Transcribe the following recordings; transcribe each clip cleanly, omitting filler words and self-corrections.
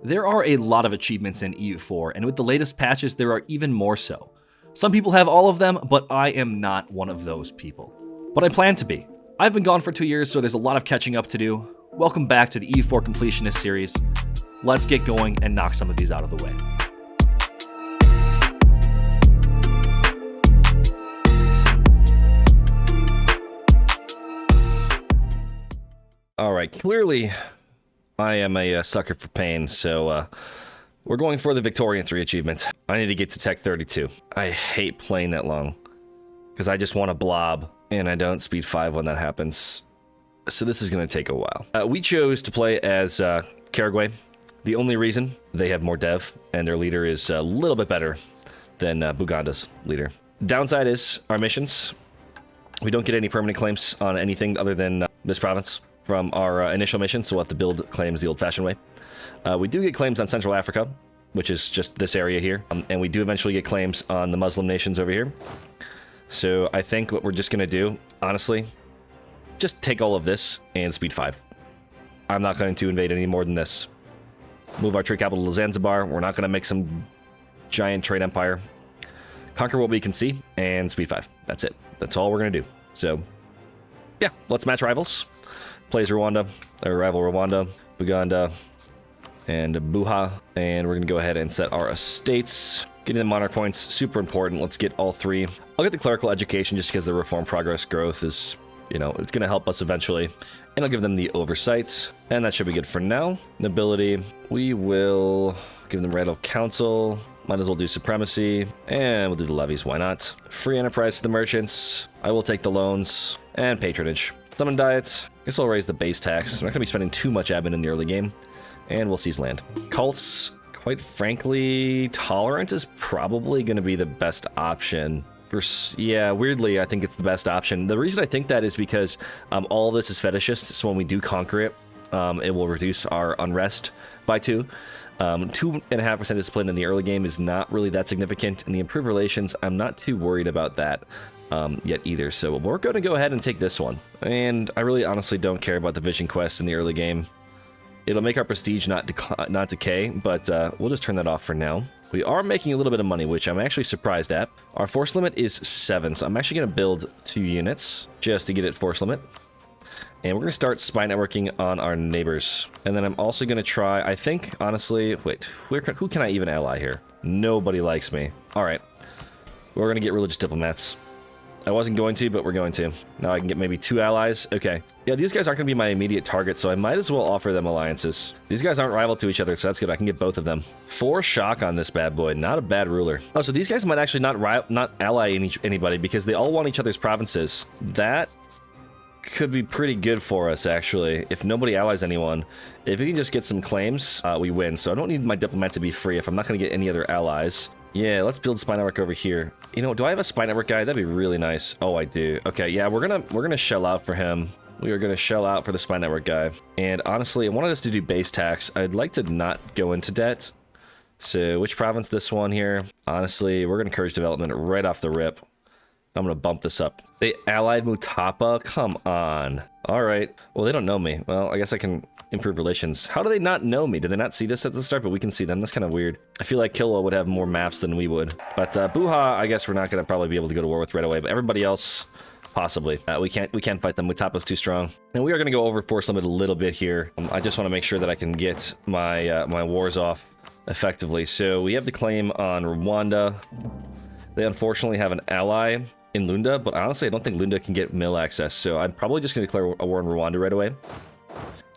There are a lot of achievements in EU4, and with the latest patches, there are even more so. Some people have all of them, but I am not one of those people. But I plan to be. I've been gone for 2 years, so there's a lot of catching up to do. Welcome back to the EU4 Completionist series. Let's get going and knock some of these out of the way. Alright, clearly I am a sucker for pain, so we're going for the Victorian Three achievement. I need to get to Tech 32. I hate playing that long, because I just want to blob, and I don't speed 5 when that happens. So this is going to take a while. We chose to play as Karagway. The only reason, they have more dev, and their leader is a little bit better than Buganda's leader. Downside is our missions. We don't get any permanent claims on anything other than this province from our initial mission, so we'll have to build claims the old-fashioned way. We do get claims on Central Africa, which is just this area here, and we do eventually get claims on the Muslim nations over here. So I think what we're just going to do, honestly, just take all of this and speed 5. I'm not going to invade any more than this. Move our trade capital to Zanzibar. We're not going to make some giant trade empire. Conquer what we can see, and speed 5. That's it. That's all we're going to do. So, yeah, let's match rivals. Plays Rwanda, or rival Rwanda, Buganda, and Buha. And we're going to go ahead and set our estates. Getting the monarch points, super important. Let's get all 3. I'll get the clerical education just because the reform progress growth is, you know, it's going to help us eventually. And I'll give them the oversight. And that should be good for now. Nobility, we will give them right of council. Might as well do supremacy. And we'll do the levies, why not? Free enterprise to the merchants. I will take the loans. And patronage. Summon diets. Guess I'll raise the base tax. I'm not going to be spending too much admin in the early game. And we'll seize land. Cults, quite frankly, tolerant is probably going to be the best option. Yeah, weirdly, I think it's the best option. The reason I think that is because all this is fetishist, so when we do conquer it, it will reduce our unrest by 2. 2.5% discipline in the early game is not really that significant. In the improved relations, I'm not too worried about that yet either. So we're going to go ahead and take this one. And I really honestly don't care about the vision quest in the early game. It'll make our prestige not decay, but we'll just turn that off for now. We are making a little bit of money, which I'm actually surprised at. Our force limit is 7, so I'm actually going to build 2 units just to get it force limit. And we're going to start spy networking on our neighbors. And then I'm also going to try, I think, honestly, wait, who can I even ally here? Nobody likes me. All right. We're going to get religious diplomats. I wasn't going to, but we're going to. Now I can get maybe 2 allies. Okay. Yeah, these guys aren't going to be my immediate target, so I might as well offer them alliances. These guys aren't rival to each other, so that's good. I can get both of them. 4 shock on this bad boy. Not a bad ruler. Oh, so these guys might actually not ally anybody because they all want each other's provinces. That could be pretty good for us, actually. If nobody allies anyone, if we can just get some claims, we win. So I don't need my diplomat to be free if I'm not going to get any other allies. Yeah, let's build spy network over here. You know, do I have a spy network guy? That'd be really nice. Oh, I do. Okay, yeah, we're gonna shell out for him. We are gonna shell out for the spy network guy. And honestly, I wanted us to do base tax. I'd like to not go into debt. So which province? This one here. Honestly, we're gonna encourage development right off the rip. I'm gonna bump this up. They allied Mutapa? Come on. All right. Well, they don't know me. Well, I guess I can improve relations. How do they not know me? Did they not see this at the start? But we can see them. That's kind of weird. I feel like Kilwa would have more maps than we would. But Buha, I guess we're not gonna probably be able to go to war with right away. But everybody else, possibly. We can't fight them. Mutapa's too strong. And we are gonna go over force limit a little bit here. I just want to make sure that I can get my my wars off effectively. So we have the claim on Rwanda. They unfortunately have an ally in Lunda, but honestly, I don't think Lunda can get mill access, so I'm probably just going to declare a war on Rwanda right away.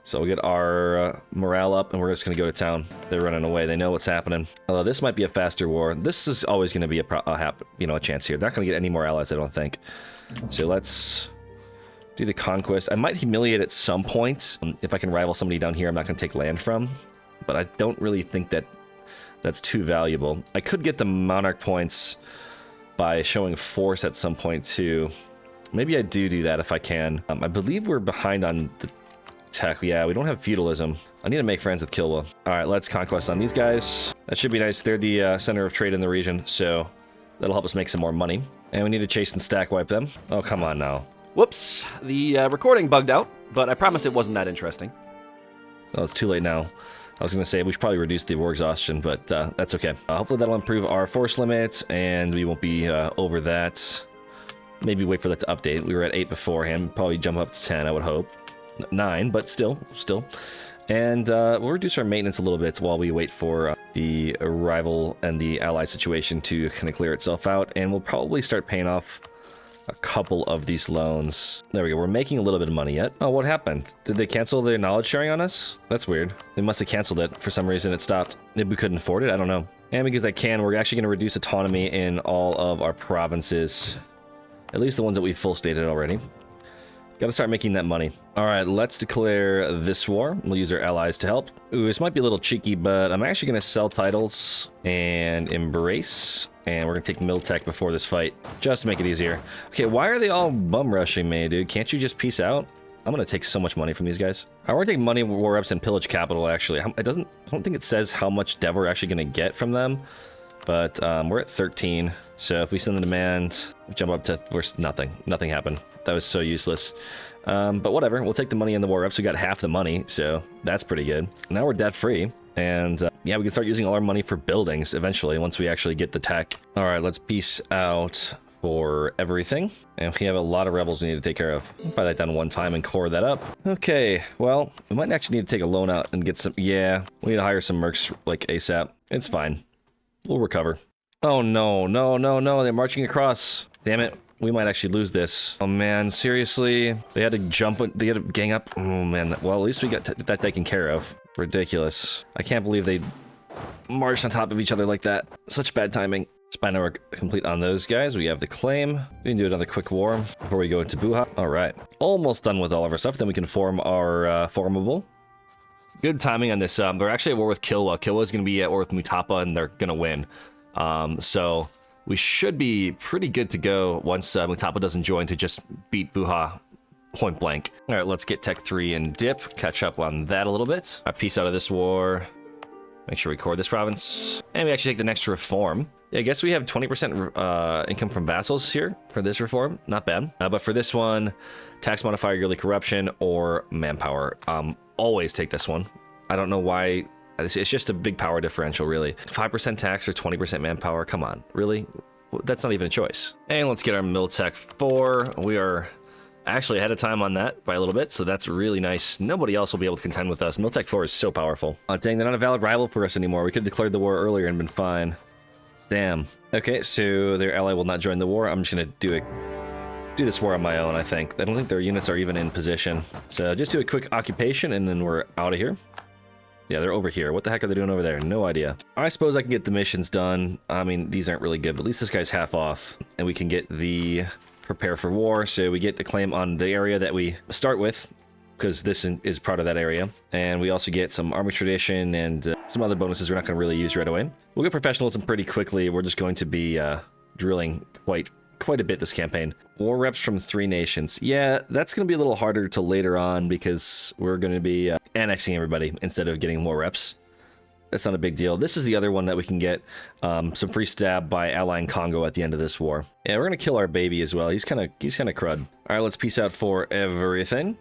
So we'll get our morale up, and we're just going to go to town. They're running away. They know what's happening. Although this might be a faster war. This is always going to be a chance here. They're not going to get any more allies, I don't think. So let's do the conquest. I might humiliate at some point. If I can rival somebody down here I'm not going to take land from, but I don't really think that that's too valuable. I could get the monarch points by showing force at some point too. Maybe I do that if I can. I believe we're behind on the tech. Yeah, we don't have feudalism. I need to make friends with Kilwa. All right, let's conquest on these guys. That should be nice. They're the center of trade in the region, so that'll help us make some more money. And we need to chase and stack wipe them. Oh, come on now. Whoops, the recording bugged out, but I promised it wasn't that interesting. Oh, it's too late now. I was going to say we should probably reduce the war exhaustion, but that's okay. Hopefully that'll improve our force limit, and we won't be over that. Maybe wait for that to update. We were at 8 beforehand. Probably jump up to 10, I would hope. 9, but still. And we'll reduce our maintenance a little bit while we wait for the arrival and the ally situation to kind of clear itself out. And we'll probably start paying off a couple of these loans. There we go. We're making a little bit of money yet. Oh, what happened? Did they cancel their knowledge sharing on us? That's weird. They must have canceled it. For some reason, it stopped. Maybe we couldn't afford it. I don't know. And because I can, we're actually going to reduce autonomy in all of our provinces. At least the ones that we've full stated already. Got to start making that money. All right, let's declare this war. We'll use our allies to help. Ooh, this might be a little cheeky, but I'm actually going to sell titles and embrace. And we're going to take Miltech before this fight, just to make it easier. Okay, why are they all bum rushing me, dude? Can't you just peace out? I'm going to take so much money from these guys. I want to take money, war reps, and pillage capital, actually. I don't think it says how much dev we're actually going to get from them. But we're at 13. So if we send the demand, we jump up to, nothing happened. That was so useless. But whatever, we'll take the money in the war reps. We got half the money, so that's pretty good. Now we're debt free. And yeah, we can start using all our money for buildings eventually once we actually get the tech. All right, let's peace out for everything. And we have a lot of rebels we need to take care of. I'll buy that down one time and core that up. Okay, well, we might actually need to take a loan out and get some, yeah, we need to hire some mercs like ASAP. It's fine. We'll recover. Oh no, they're marching across. Damn it, we might actually lose this. Oh man, seriously? They had to jump, they had to gang up. Oh man, well, at least we got that taken care of. Ridiculous. I can't believe they marched on top of each other like that. Such bad timing. Spy network complete on those guys. We have the claim. We can do another quick war before we go into Buha. All right, almost done with all of our stuff. Then we can form our formable. Good timing on this. They're actually at war with Kilwa. Kilwa's going to be at war with Mutapa, and they're going to win. So we should be pretty good to go once Mutapa doesn't join to just beat Buha point blank. All right, let's get Tech 3 and dip. Catch up on that a little bit. Peace out of this war. Make sure we core this province. And we actually take the next reform. Yeah, I guess we have 20% income from vassals here for this reform. Not bad. But for this one, tax modifier, yearly corruption, or manpower. Always take this one. I don't know why. It's just a big power differential, really. 5% tax or 20% manpower. Come on, really? That's not even a choice. And let's get our Miltech 4. We are actually ahead of time on that by a little bit, so that's really nice. Nobody else will be able to contend with us. Miltech 4 is so powerful. Dang, they're not a valid rival for us anymore. We could have declared the war earlier and been fine. Damn. Okay, so their ally will not join the war. I'm just gonna do this war on my own, I think. I don't think their units are even in position. So just do a quick occupation and then we're out of here. Yeah, they're over here. What the heck are they doing over there? No idea. I suppose I can get the missions done. I mean, these aren't really good, but at least this guy's half off. And we can get the prepare for war. So we get the claim on the area that we start with, because this is part of that area. And we also get some army tradition and some other bonuses we're not going to really use right away. We'll get professionalism pretty quickly. We're just going to be drilling quite a bit this campaign. War reps from 3 nations. Yeah, that's going to be a little harder to later on because we're going to be annexing everybody instead of getting more reps. That's not a big deal. This is the other one that we can get some free stab by allying Congo at the end of this war. Yeah, we're going to kill our baby as well. He's kind of crud. All right, let's peace out for everything.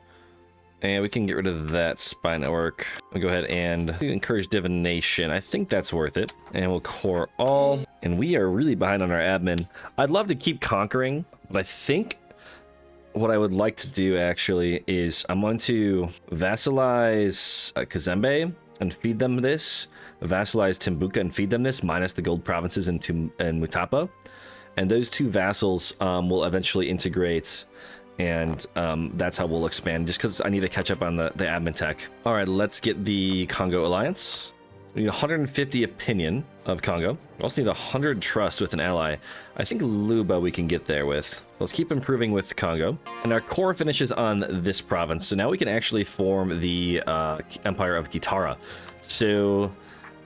And we can get rid of that spy network. We'll go ahead and encourage divination. I think that's worth it. And we'll core all. And we are really behind on our admin. I'd love to keep conquering, but I think what I would like to do actually is I'm going to vassalize Kazembe and feed them this. Vassalize Timbuka and feed them this, minus the gold provinces and Mutapa. And those 2 vassals will eventually integrate. And that's how we'll expand, just because I need to catch up on the admin tech. All right, let's get the Congo alliance. We need 150 opinion of Congo. We also need 100 trust with an ally. I think Luba we can get there with. Let's keep improving with Congo. And our core finishes on this province. So now we can actually form the Empire of Kitara. So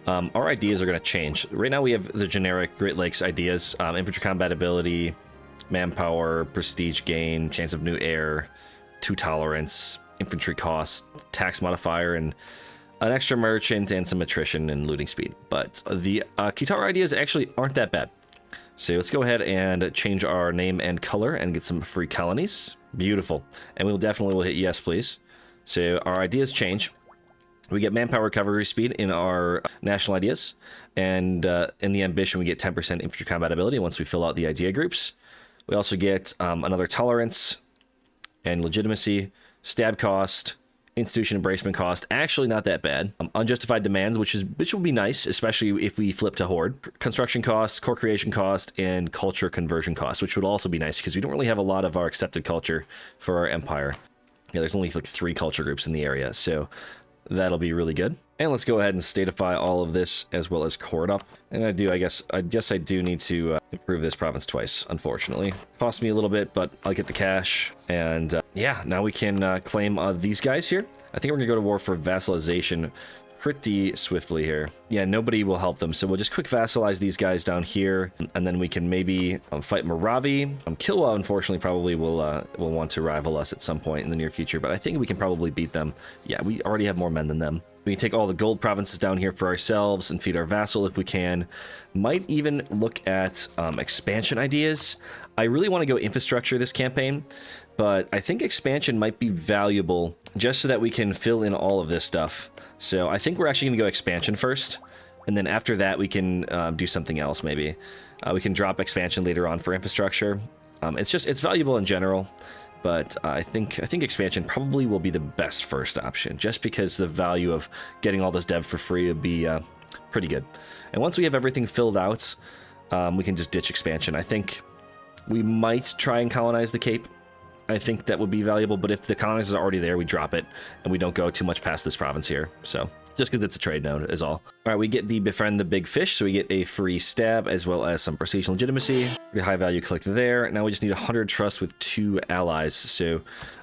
our ideas are going to change. Right now we have the generic Great Lakes ideas. Infantry combat ability, manpower, prestige gain, chance of new air, 2 tolerance, infantry cost, tax modifier, and an extra merchant and some attrition and looting speed. But the Kitara ideas actually aren't that bad. So let's go ahead and change our name and color and get some free colonies. Beautiful. And we'll definitely hit yes, please. So our ideas change. We get manpower recovery speed in our national ideas, and in the ambition, we get 10% infantry combat ability once we fill out the idea groups. We also get another tolerance and legitimacy, stab cost, institution embracement cost. Actually, not that bad. Unjustified demands, which will be nice, especially if we flip to horde. Construction cost, core creation cost, and culture conversion cost, which would also be nice because we don't really have a lot of our accepted culture for our empire. Yeah, there's only like 3 culture groups in the area, so that'll be really good. And let's go ahead and statify all of this as well as core it up. And I guess I do need to improve this province twice, unfortunately. Cost me a little bit, but I'll get the cash. And yeah, now we can claim these guys here. I think we're gonna go to war for vassalization pretty swiftly here. Yeah, nobody will help them, so we'll just quick vassalize these guys down here, and then we can maybe fight Moravi. Kilwa, unfortunately, probably will want to rival us at some point in the near future, but I think we can probably beat them. Yeah, we already have more men than them. We can take all the gold provinces down here for ourselves and feed our vassal if we can. Might even look at expansion ideas. I really want to go infrastructure this campaign, but I think expansion might be valuable just so that we can fill in all of this stuff. So I think we're actually going to go expansion first, and then after that we can do something else maybe. We can drop expansion later on for infrastructure. It's valuable in general, but I think expansion probably will be the best first option, just because the value of getting all this dev for free would be pretty good. And once we have everything filled out, we can just ditch expansion. I think we might try and colonize the Cape. I think that would be valuable, but if the colonizers are already there, we drop it, and we don't go too much past this province here. So, just because it's a trade node is all. All right, we get the Befriend the Big Fish, so we get a free stab, as well as some prestige and legitimacy. Pretty high value click there. Now we just need 100 trust with 2 allies. So,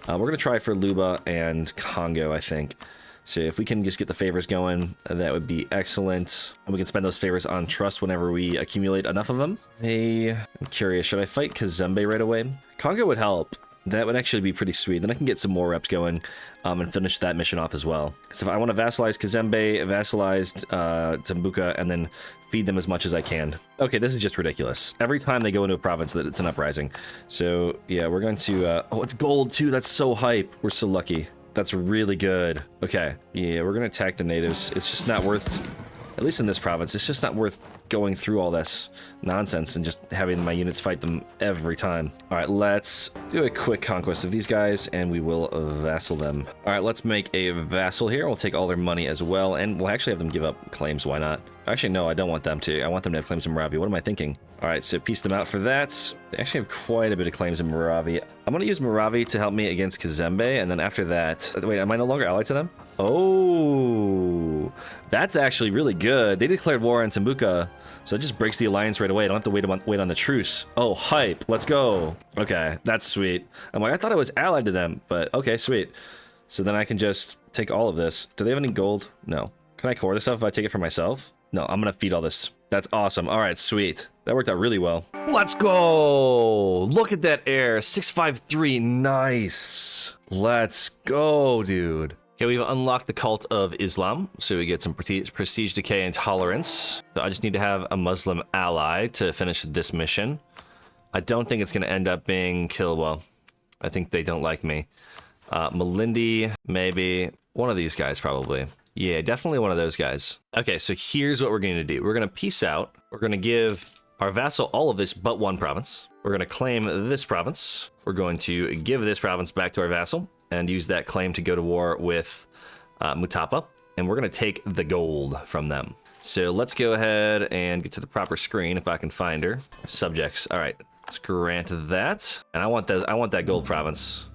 we're going to try for Luba and Congo, I think. So if we can just get the favors going, that would be excellent. And we can spend those favors on trust whenever we accumulate enough of them. Hey, I'm curious, should I fight Kazembe right away? Congo would help. That would actually be pretty sweet. Then I can get some more reps going and finish that mission off as well. So if I want to vassalize Kazembe, vassalize Tambuka, and then feed them as much as I can. Okay, this is just ridiculous. Every time they go into a province, it's an uprising. So yeah, we're going to... oh, it's gold too. That's so hype. We're so lucky. That's really good. Okay, yeah, we're going to attack the natives. It's just not worth... At least in this province, it's just not worth going through all this nonsense and just having my units fight them every time. All right, let's do a quick conquest of these guys, and we will vassal them. All right, let's make a vassal here. We'll take all their money as well, and we'll actually have them give up claims. Why not? Actually, no, I don't want them to. I want them to have claims in Moravi. What am I thinking? All right, so piece them out for that. They actually have quite a bit of claims in Moravi. I'm going to use Moravi to help me against Kazembe, and then after that... Wait, am I no longer allied to them? Oh, that's actually really good. They declared war on Tambuka, so it just breaks the alliance right away. I don't have to wait on the truce. Oh, hype. Let's go. Okay, that's sweet. I'm like, I thought I was allied to them, but okay, sweet. So then I can just take all of this. Do they have any gold? No. Can I core this stuff if I take it for myself? No, I'm gonna feed all this. That's awesome. All right, sweet. That worked out really well. Let's go. Look at that air. 653. Nice. Let's go, dude. Okay, we've unlocked the Cult of Islam, so we get some prestige decay and tolerance. So I just need to have a Muslim ally to finish this mission. I don't think it's going to end up being Kilwa. I think they don't like me. Malindi, maybe. One of these guys, probably. Yeah, definitely one of those guys. Okay, so here's what we're going to do. We're going to peace out. We're going to give our vassal all of this but one province. We're going to claim this province. We're going to give this province back to our vassal and use that claim to go to war with Mutapa. And we're going to take the gold from them. So let's go ahead and get to the proper screen if I can find her. Subjects. All right, let's grant that. And I want that gold province.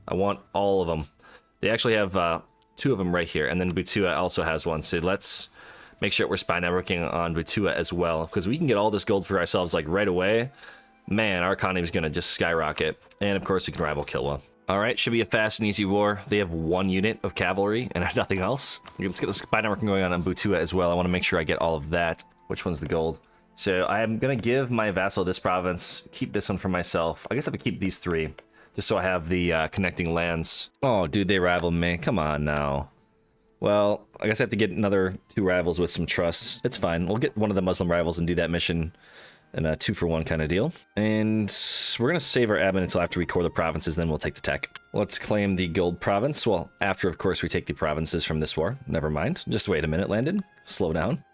I want all of them. They actually have 2 of them right here, and then Butua also has one. So let's make sure we're spy networking on Butua as well, because we can get all this gold for ourselves like right away. Man, our economy is gonna just skyrocket. And of course, we can rival Kilwa. All right, should be a fast and easy war. They have 1 unit of cavalry and nothing else. Let's get the spy networking going on Butua as well. I want to make sure I get all of that. Which one's the gold? So I am gonna give my vassal this province. Keep this one for myself. I guess I have to keep these 3. Just so I have the connecting lands. Oh, dude, they rival me. Come on now. Well, I guess I have to get another 2 rivals with some trust. It's fine. We'll get one of the Muslim rivals and do that mission and a 2-for-1 kind of deal. And we're going to save our admin until after we core the provinces, then we'll take the tech. Let's claim the gold province. Well, after, of course, we take the provinces from this war. Never mind. Just wait a minute, Landon. Slow down.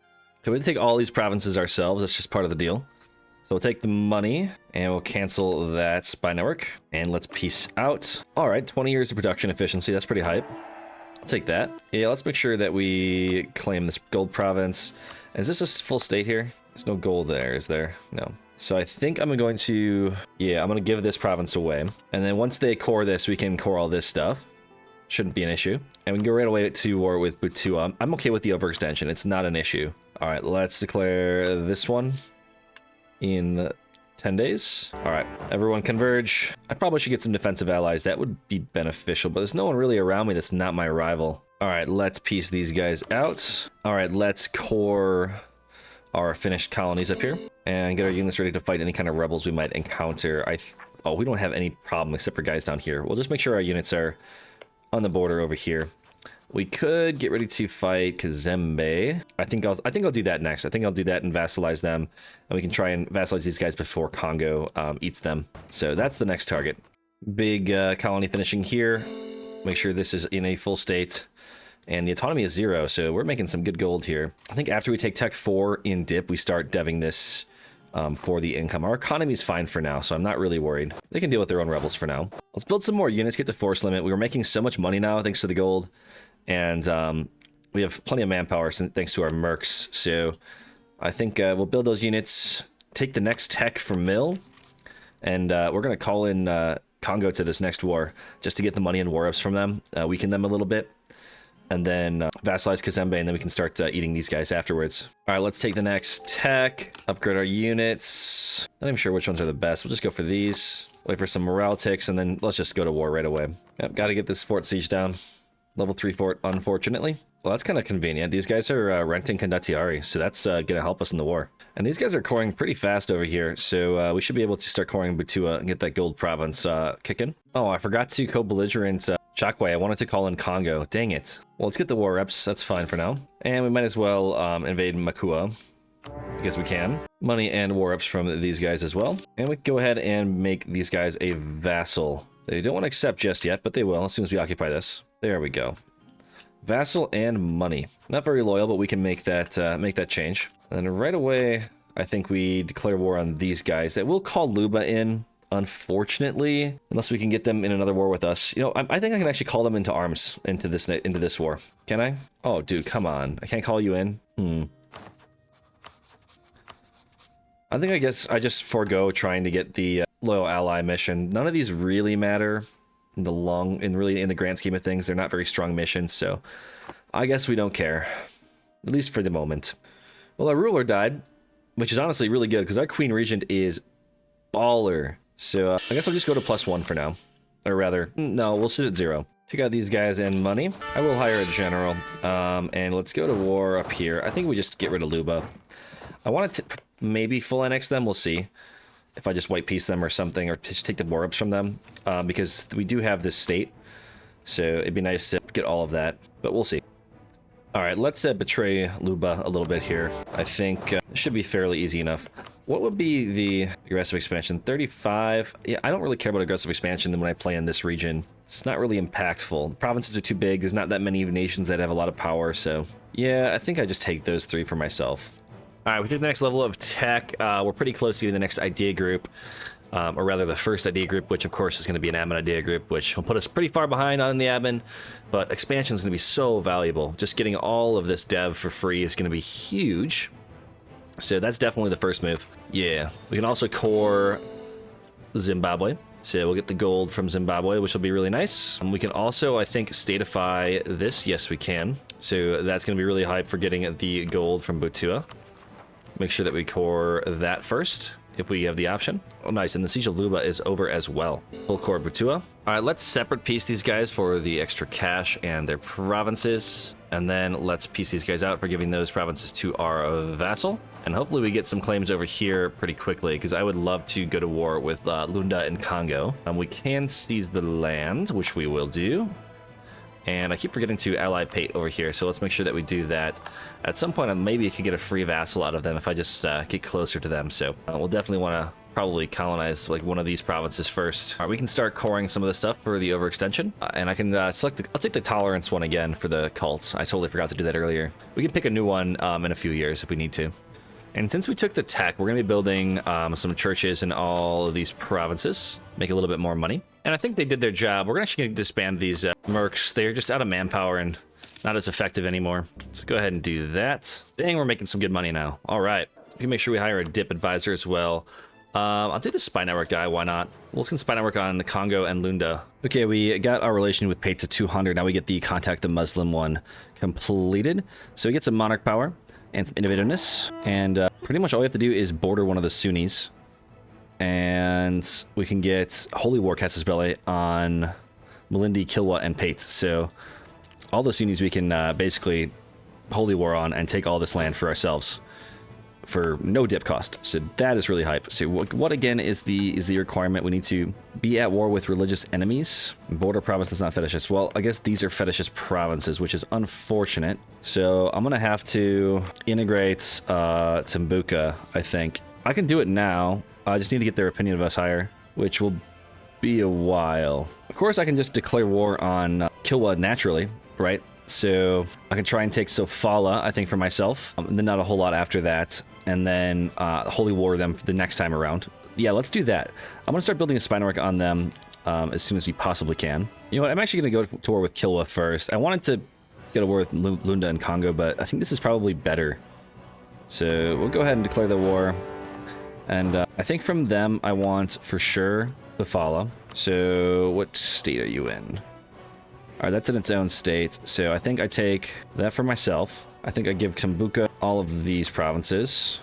So we take all these provinces ourselves. That's just part of the deal. So we'll take the money, and we'll cancel that spy network. And let's peace out. All right, 20 years of production efficiency. That's pretty hype. I'll take that. Yeah, let's make sure that we claim this gold province. Is this a full state here? There's no gold there, is there? No. So I think I'm going to... Yeah, I'm going to give this province away. And then once they core this, we can core all this stuff. Shouldn't be an issue. And we can go right away to war with Butua. I'm okay with the overextension. It's not an issue. All right, let's declare this one in 10 days. All right, everyone converge. I probably should get some defensive allies. That would be beneficial, but there's no one really around me that's not my rival. All right, let's piece these guys out. All right, let's core our finished colonies up here and get our units ready to fight any kind of rebels we might encounter. Oh, we don't have any problem except for guys down here. We'll just make sure our units are on the border over here. We could get ready to fight Kazembe. I think I'll do that next. I think I'll do that and vassalize them, and we can try and vassalize these guys before Congo eats them. So that's the next target. Big colony finishing here. Make sure this is in a full state. And the autonomy is 0, so we're making some good gold here. I think after we take Tech 4 in dip, we start deving this for the income. Our economy is fine for now, so I'm not really worried. They can deal with their own rebels for now. Let's build some more units, get to force limit. We were making so much money now thanks to the gold. And we have plenty of manpower thanks to our mercs. So I think we'll build those units, take the next tech from Mill, and we're going to call in Congo to this next war just to get the money and war ups from them, weaken them a little bit. And then vassalize Kazembe, and then we can start eating these guys afterwards. All right, let's take the next tech, upgrade our units. Not even sure which ones are the best. We'll just go for these. Wait for some morale ticks, and then let's just go to war right away. Yep, got to get this fort siege down. Level 3 fort, unfortunately. Well, that's kind of convenient. These guys are renting Condottieri, so that's going to help us in the war. And these guys are coring pretty fast over here, so we should be able to start coring Butua and get that gold province kicking. Oh, I forgot to co-belligerent Chakwe. I wanted to call in Congo. Dang it. Well, let's get the war reps. That's fine for now. And we might as well invade Makua, because we can. Money and war reps from these guys as well. And we can go ahead and make these guys a vassal. They don't want to accept just yet, but they will as soon as we occupy this. There we go. Vassal and money. Not very loyal, but we can make that change. And right away, I think we declare war on these guys. That will call Luba in, unfortunately, unless we can get them in another war with us. You know, I think I can actually call them into arms into this war. Can I? Oh, dude, come on. I can't call you in. I think I guess I just forego trying to get the loyal ally mission. None of these really matter in the grand scheme of things. They're not very strong missions, so I guess we don't care, at least for the moment. Well, our ruler died, which is honestly really good because our queen regent is baller. So I guess I'll just go to +1 for now, or rather, no, we'll sit at 0. Check out these guys and money. I will hire a general, and let's go to war up here. I think we just get rid of Luba. I wanted to maybe full annex them. We'll see if I just white piece them or something, or just take the war ups from them, because we do have this state, so it'd be nice to get all of that, but we'll see. All right, let's betray Luba a little bit here. I think it should be fairly easy enough. What would be the aggressive expansion? 35. Yeah, I don't really care about aggressive expansion when I play in this region. It's not really impactful. The provinces are too big. There's not that many nations that have a lot of power, so yeah, I think I just take those 3 for myself. All right, we took the next level of tech. We're pretty close to getting the next idea group, or rather the first idea group, which of course is going to be an admin idea group, which will put us pretty far behind on the admin, but expansion is going to be so valuable. Just getting all of this dev for free is going to be huge. So that's definitely the first move. Yeah, we can also core Zimbabwe. So we'll get the gold from Zimbabwe, which will be really nice. And we can also, I think, statify this. Yes, we can. So that's going to be really hype for getting the gold from Butua. Make sure that we core that first, if we have the option. Oh, nice. And the Siege of Luba is over as well. Full core Butua. All right, let's separate piece these guys for the extra cash and their provinces. And then let's piece these guys out for giving those provinces to our vassal. And hopefully we get some claims over here pretty quickly, because I would love to go to war with Lunda and Congo. We can seize the land, which we will do. And I keep forgetting to ally Pate over here, so let's make sure that we do that. At some point, maybe I could get a free vassal out of them if I just get closer to them. So we'll definitely want to probably colonize like one of these provinces first. All right, we can start coring some of the stuff for the overextension, and I can select. I'll take the tolerance one again for the cults. I totally forgot to do that earlier. We can pick a new one in a few years if we need to. And since we took the tech, we're going to be building some churches in all of these provinces, make a little bit more money. And I think they did their job. We're actually going to disband these mercs. They're just out of manpower and not as effective anymore. So go ahead and do that. Dang, we're making some good money now. All right. We can make sure we hire a dip advisor as well. I'll do the spy network guy. Why not? We'll can spy network on Congo and Lunda. Okay, we got our relation with Pate to 200. Now we get the contact the Muslim one completed. So we get some monarch power and some innovativeness, and pretty much all we have to do is border one of the Sunnis, and we can get Holy War Casus Belli on Malindi, Kilwa, and Pate. So all the Sunnis we can basically Holy War on and take all this land for ourselves for no dip cost. So that is really hype. So what again is the requirement? We need to be at war with religious enemies. Border province that's not fetishist. Well, I guess these are fetishist provinces, which is unfortunate. So I'm gonna have to integrate Tambuka, I think. I can do it now. I just need to get their opinion of us higher, which will be a while. Of course, I can just declare war on Kilwa naturally, right? So I can try and take Sofala, I think, for myself, and then not a whole lot after that, and then Holy War them for the next time around. Yeah, let's do that. I'm going to start building a spy network on them as soon as we possibly can. You know what, I'm actually going to go to war with Kilwa first. I wanted to get a war with Lunda and Congo, but I think this is probably better. So we'll go ahead and declare the war. And I think from them, I want, for sure, Sofala. So what state are you in? All right, that's in its own state. So I think I take that for myself. I think I give Tambuka all of these provinces.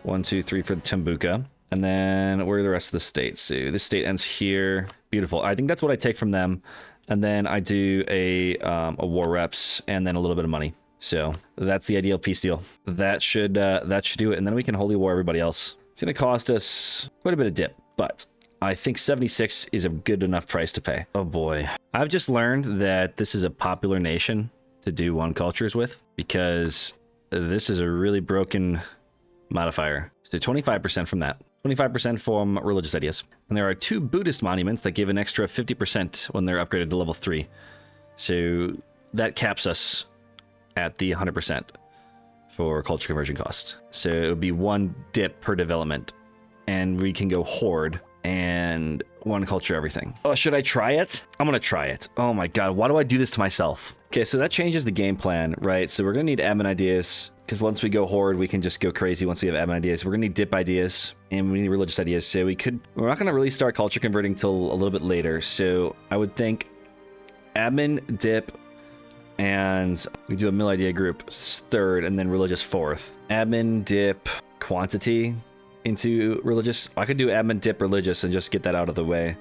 1, 2, 3 for the Tambuka. And then where are the rest of the states? So this state ends here. Beautiful. I think that's what I take from them. And then I do a war reps and then a little bit of money. So that's the ideal peace deal. That should do it. And then we can holy war everybody else. It's going to cost us quite a bit of dip, but I think 76 is a good enough price to pay. Oh boy. I've just learned that this is a popular nation to do one cultures with because this is a really broken modifier. So 25% from that. 25% from religious ideas. And there are 2 Buddhist monuments that give an extra 50% when they're upgraded to level 3. So that caps us at the 100% for culture conversion cost. So it would be 1 dip per development. And we can go horde and 1 culture everything. Oh, should I try it? I'm gonna try it. Oh my god, why do I do this to myself? Okay, so that changes the game plan, right? So we're gonna need admin ideas, because once we go horde, we can just go crazy once we have admin ideas. We're gonna need dip ideas, and we need religious ideas. So we're not gonna really start culture converting till a little bit later. So I would think admin, dip, and we do a mill idea group 3rd, and then religious 4th. Admin, dip, quantity into religious. I could do admin, dip, religious, and just get that out of the way,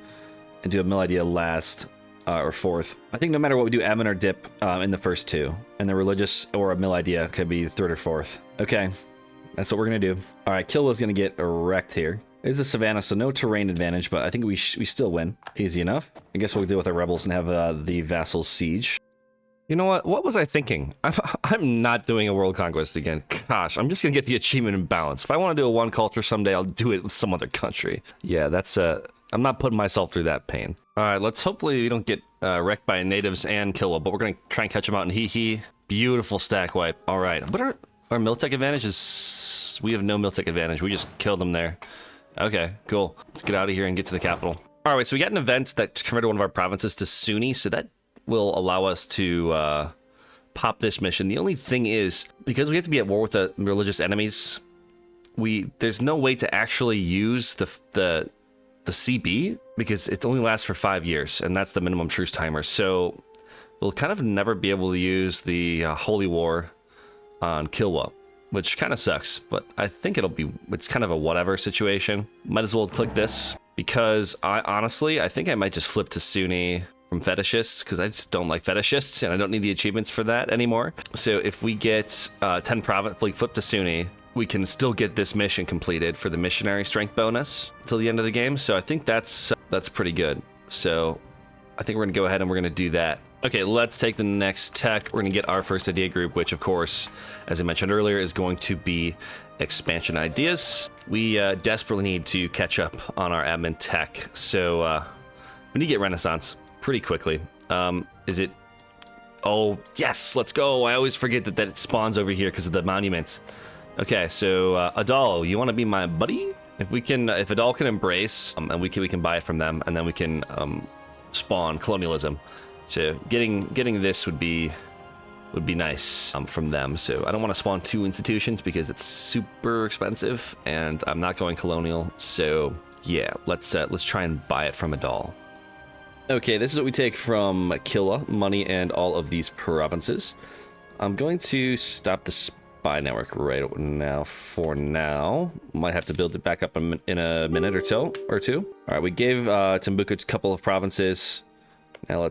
and do a mill idea last or 4th. I think no matter what we do, admin or dip in the first 2, and the religious or a mill idea could be 3rd or 4th. Okay, that's what we're gonna do. All right, Kilwa's gonna get wrecked here. It's a savannah, so no terrain advantage, but I think we still win. Easy enough. I guess we'll deal with our rebels and have the vassals siege. You know what? What was I thinking? I'm not doing a world conquest again. Gosh, I'm just gonna get the achievement in balance. If I want to do a 1 culture someday, I'll do it with some other country. Yeah, that's I'm not putting myself through that pain. All right, let's hopefully we don't get wrecked by natives and Kilwa, but we're gonna try and catch them out in Hee. Beautiful stack wipe. All right, what are our Miltech advantages? We have no Miltech advantage. We just killed them there. Okay, cool. Let's get out of here and get to the capital. All right, so we got an event that converted one of our provinces to Sunni, so that will allow us to pop this mission. The only thing is, because we have to be at war with the religious enemies, there's no way to actually use the CB, because it only lasts for 5 years, and that's the minimum truce timer. So we'll kind of never be able to use the Holy War on Kilwa, which kind of sucks, but I think it's kind of a whatever situation. Might as well click this, because I think I might just flip to Sunni from fetishists, because I just don't like fetishists, and I don't need the achievements for that anymore. So if we get 10 province, like flip to Sunni, we can still get this mission completed for the missionary strength bonus till the end of the game. So I think that's pretty good. So I think we're gonna go ahead and we're gonna do that. Okay, let's take the next tech. We're gonna get our first idea group, which of course, as I mentioned earlier, is going to be expansion ideas. We desperately need to catch up on our admin tech, so we need to get Renaissance pretty quickly. Is it? Oh, yes, let's go. I always forget that it spawns over here because of the monuments. Okay, so Adal, you want to be my buddy? If Adal can embrace, and we can buy it from them, and then we can spawn colonialism. So getting this would be nice from them. So I don't want to spawn 2 institutions because it's super expensive, and I'm not going colonial. So yeah, let's try and buy it from Adal. Okay, this is what we take from Kilwa, money, and all of these provinces. I'm going to stop the spy network right now for now. Might have to build it back up in a minute or two. All right, we gave Timbuktu a couple of provinces. Now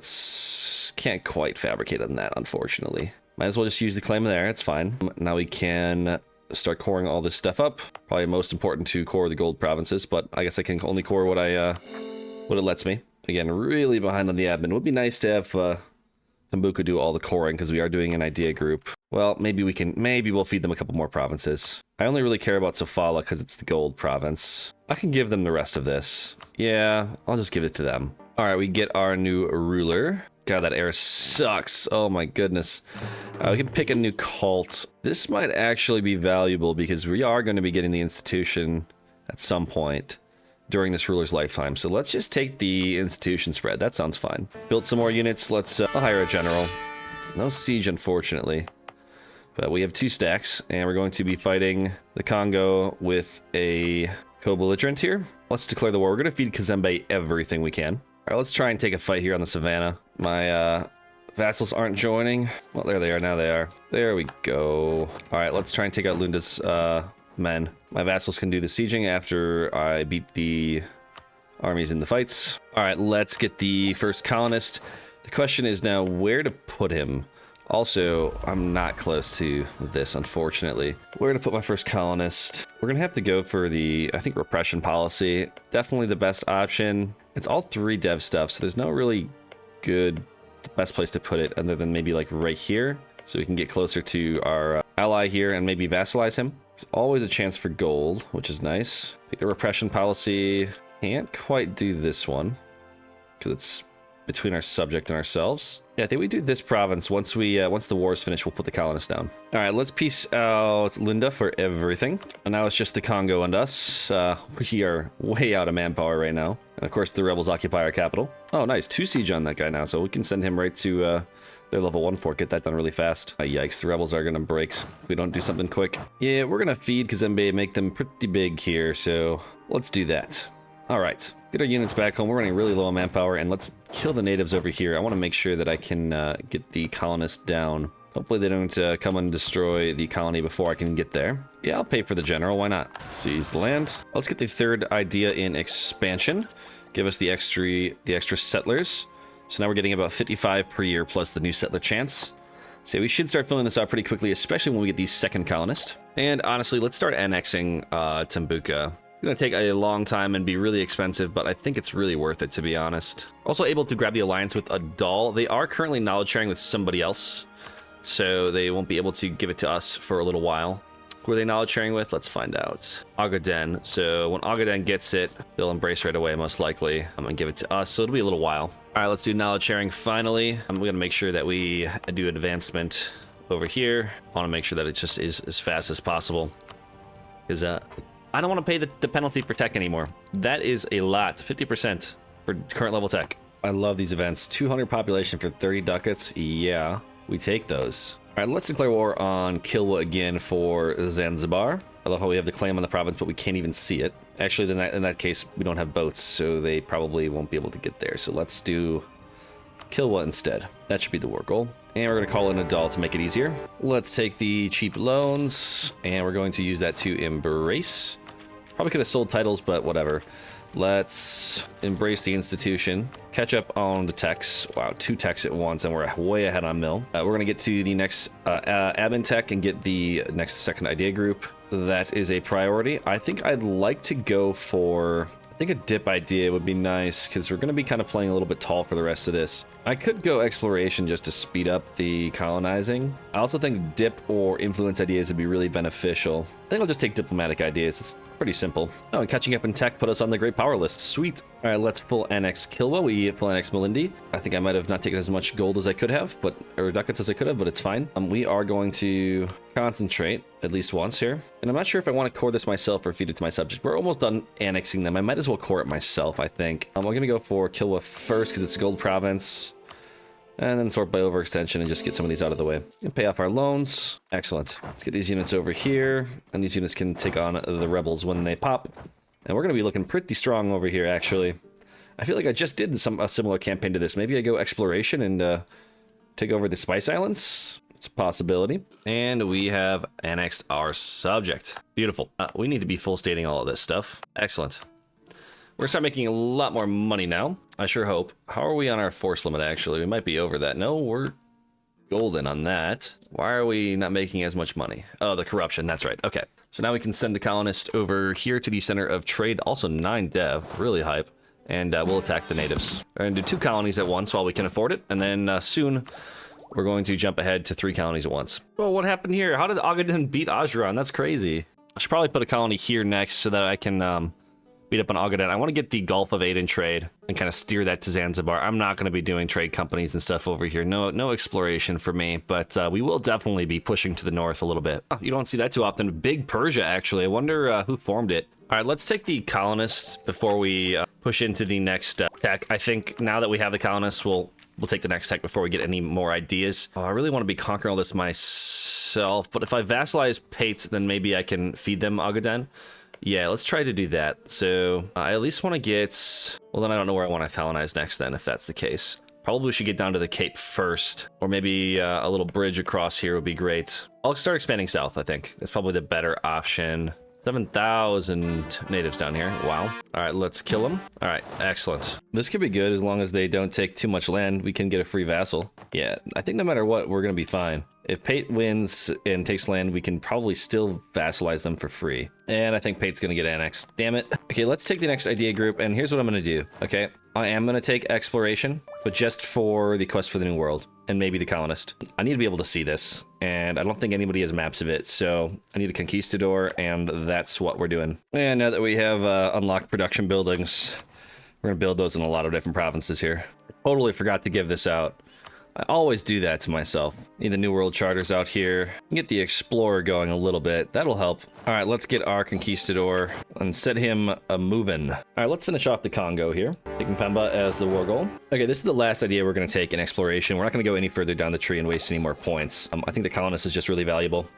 can't quite fabricate on that, unfortunately. Might as well just use the claim there, it's fine. Now we can start coring all this stuff up. Probably most important to core the gold provinces, but I guess I can only core what it lets me. Again, really behind on the admin. It would be nice to have Timbuktu do all the coring because we are doing an idea group. Well, maybe we'll feed them a couple more provinces. I only really care about Sofala because it's the gold province. I can give them the rest of this. Yeah, I'll just give it to them. All right, we get our new ruler. God, that air sucks. Oh my goodness. We can pick a new cult. This might actually be valuable because we are going to be getting the institution at some point during this ruler's lifetime. So let's just take the institution spread. That sounds fine. Build some more units. Let's hire a general. No siege, unfortunately. But we have 2 stacks, and we're going to be fighting the Congo with a co-belligerent here. Let's declare the war. We're going to feed Kazembe everything we can. All right, let's try and take a fight here on the savannah. My vassals aren't joining. Well, there they are. Now they are. There we go. All right, let's try and take out Lunda's men. My vassals can do the sieging after I beat the armies in the fights. All right, let's get the first colonist. The question is now where to put him. Also, I'm not close to this, unfortunately. Where to put my first colonist? We're gonna have to go for the, I think, repression policy. Definitely the best option. It's all 3 dev stuff, so there's no really good, best place to put it other than maybe like right here. So we can get closer to our ally here and maybe vassalize him. There's always a chance for gold, which is nice. I think the repression policy can't quite do this one because it's between our subject and ourselves. Yeah, I think we do this province. Once the war is finished, we'll put the colonists down. All right, let's peace out Lunda for everything. And now it's just the Congo and us. We are way out of manpower right now. And of course, the rebels occupy our capital. Oh, nice. 2 siege on that guy now, so we can send him right to their level 1 fort. Get that done really fast. Yikes, the rebels are gonna break if we don't do something quick. Yeah, we're gonna feed Kazembe, make them pretty big here, so let's do that. All right. Get our units back home. We're running really low on manpower, and let's kill the natives over here. I want to make sure that I can get the colonists down. Hopefully they don't come and destroy the colony before I can get there. Yeah, I'll pay for the general. Why not? Seize the land. Let's get the 3rd idea in expansion. Give us the extra settlers. So now we're getting about 55 per year plus the new settler chance. So we should start filling this out pretty quickly, especially when we get the 2nd colonist. And honestly, let's start annexing Timbuktu. It's going to take a long time and be really expensive, but I think it's really worth it, to be honest. Also able to grab the alliance with Adal. They are currently knowledge sharing with somebody else, so they won't be able to give it to us for a little while. Who are they knowledge sharing with? Let's find out. Ogaden. So when Ogaden gets it, they'll embrace right away, most likely, and give it to us, so it'll be a little while. All right, let's do knowledge sharing finally. I'm going to make sure that we do advancement over here. I want to make sure that it just is as fast as possible. Because I don't want to pay the penalty for tech anymore. That is a lot. 50% for current level tech. I love these events. 200 population for 30 ducats. Yeah, we take those. All right, let's declare war on Kilwa again for Zanzibar. I love how we have the claim on the province, but we can't even see it. Actually, in that case, we don't have boats, so they probably won't be able to get there. So let's do Kilwa instead. That should be the war goal. And we're going to call in Adal to make it easier. Let's take the cheap loans, and we're going to use that to embrace. Probably could have sold titles, but whatever. Let's embrace the institution. Catch up on the techs. Wow, 2 techs at once, and we're way ahead on mill. We're going to get to the next admin tech and get the next 2nd idea group. That is a priority. I think I'd like to go for think a dip idea would be nice because we're going to be kind of playing a little bit tall for the rest of this. I could go exploration just to speed up the colonizing. I also think dip or influence ideas would be really beneficial. I think I'll just take diplomatic ideas. It's pretty simple. Oh, and catching up in tech put us on the great power list. Sweet. All right, let's full annex Kilwa. We full annex Malindi. I think I might have not taken as much gold as I could have, or ducats as I could have, but it's fine. We are going to concentrate at least once here. And I'm not sure if I want to core this myself or feed it to my subject. We're almost done annexing them. I might as well core it myself, I think. I'm going to go for Kilwa first because it's a gold province. And then sort by overextension and just get some of these out of the way. And pay off our loans. Excellent. Let's get these units over here. And these units can take on the rebels when they pop. And we're going to be looking pretty strong over here, actually. I feel like I just did a similar campaign to this. Maybe I go exploration and take over the Spice Islands. It's a possibility. And we have annexed our subject. Beautiful. We need to be full stating all of this stuff. Excellent. We're gonna start making a lot more money now. I sure hope. How are we on our force limit, actually? We might be over that. No, we're golden on that. Why are we not making as much money? Oh, the corruption. That's right. Okay. So now we can send the colonist over here to the center of trade. Also 9 dev. Really hype. And we'll attack the natives. We're gonna do 2 colonies at once while we can afford it. And then soon we're going to jump ahead to 3 colonies at once. Oh, what happened here? How did Ogaden beat Ajran? That's crazy. I should probably put a colony here next so that I can beat up on Ogaden. I want to get the Gulf of Aden trade and kind of steer that to Zanzibar. I'm not going to be doing trade companies and stuff over here. No exploration for me, but we will definitely be pushing to the north a little bit. Oh, you don't see that too often. Big Persia, actually. I wonder who formed it. All right, let's take the colonists before we push into the next tech. I think now that we have the colonists, we'll take the next tech before we get any more ideas. Oh, I really want to be conquering all this myself, but if I vassalize Pates, then maybe I can feed them Ogaden. Yeah, let's try to do that. So I at least want to get... Well, then I don't know where I want to colonize next then, if that's the case. Probably we should get down to the Cape first. Or maybe a little bridge across here would be great. I'll start expanding south, I think. That's probably the better option. 7,000 natives down here. Wow. All right, let's kill them. All right, excellent. This could be good as long as they don't take too much land. We can get a free vassal. Yeah, I think no matter what, we're going to be fine. If Pate wins and takes land, we can probably still vassalize them for free. And I think Pate's going to get annexed. Damn it. Okay, let's take the next idea group, and here's what I'm going to do. Okay, I am going to take exploration, but just for the quest for the New World, and maybe the colonist. I need to be able to see this, and I don't think anybody has maps of it, so I need a conquistador, and that's what we're doing. And now that we have unlocked production buildings, we're going to build those in a lot of different provinces here. I totally forgot to give this out. I always do that to myself. Need the New World charters out here. Get the Explorer going a little bit. That'll help. All right, let's get our Conquistador and set him a moving. All right, let's finish off the Congo here. Taking Pemba as the war goal. Okay, this is the last idea we're going to take in exploration. We're not going to go any further down the tree and waste any more points. I think the colonist is just really valuable.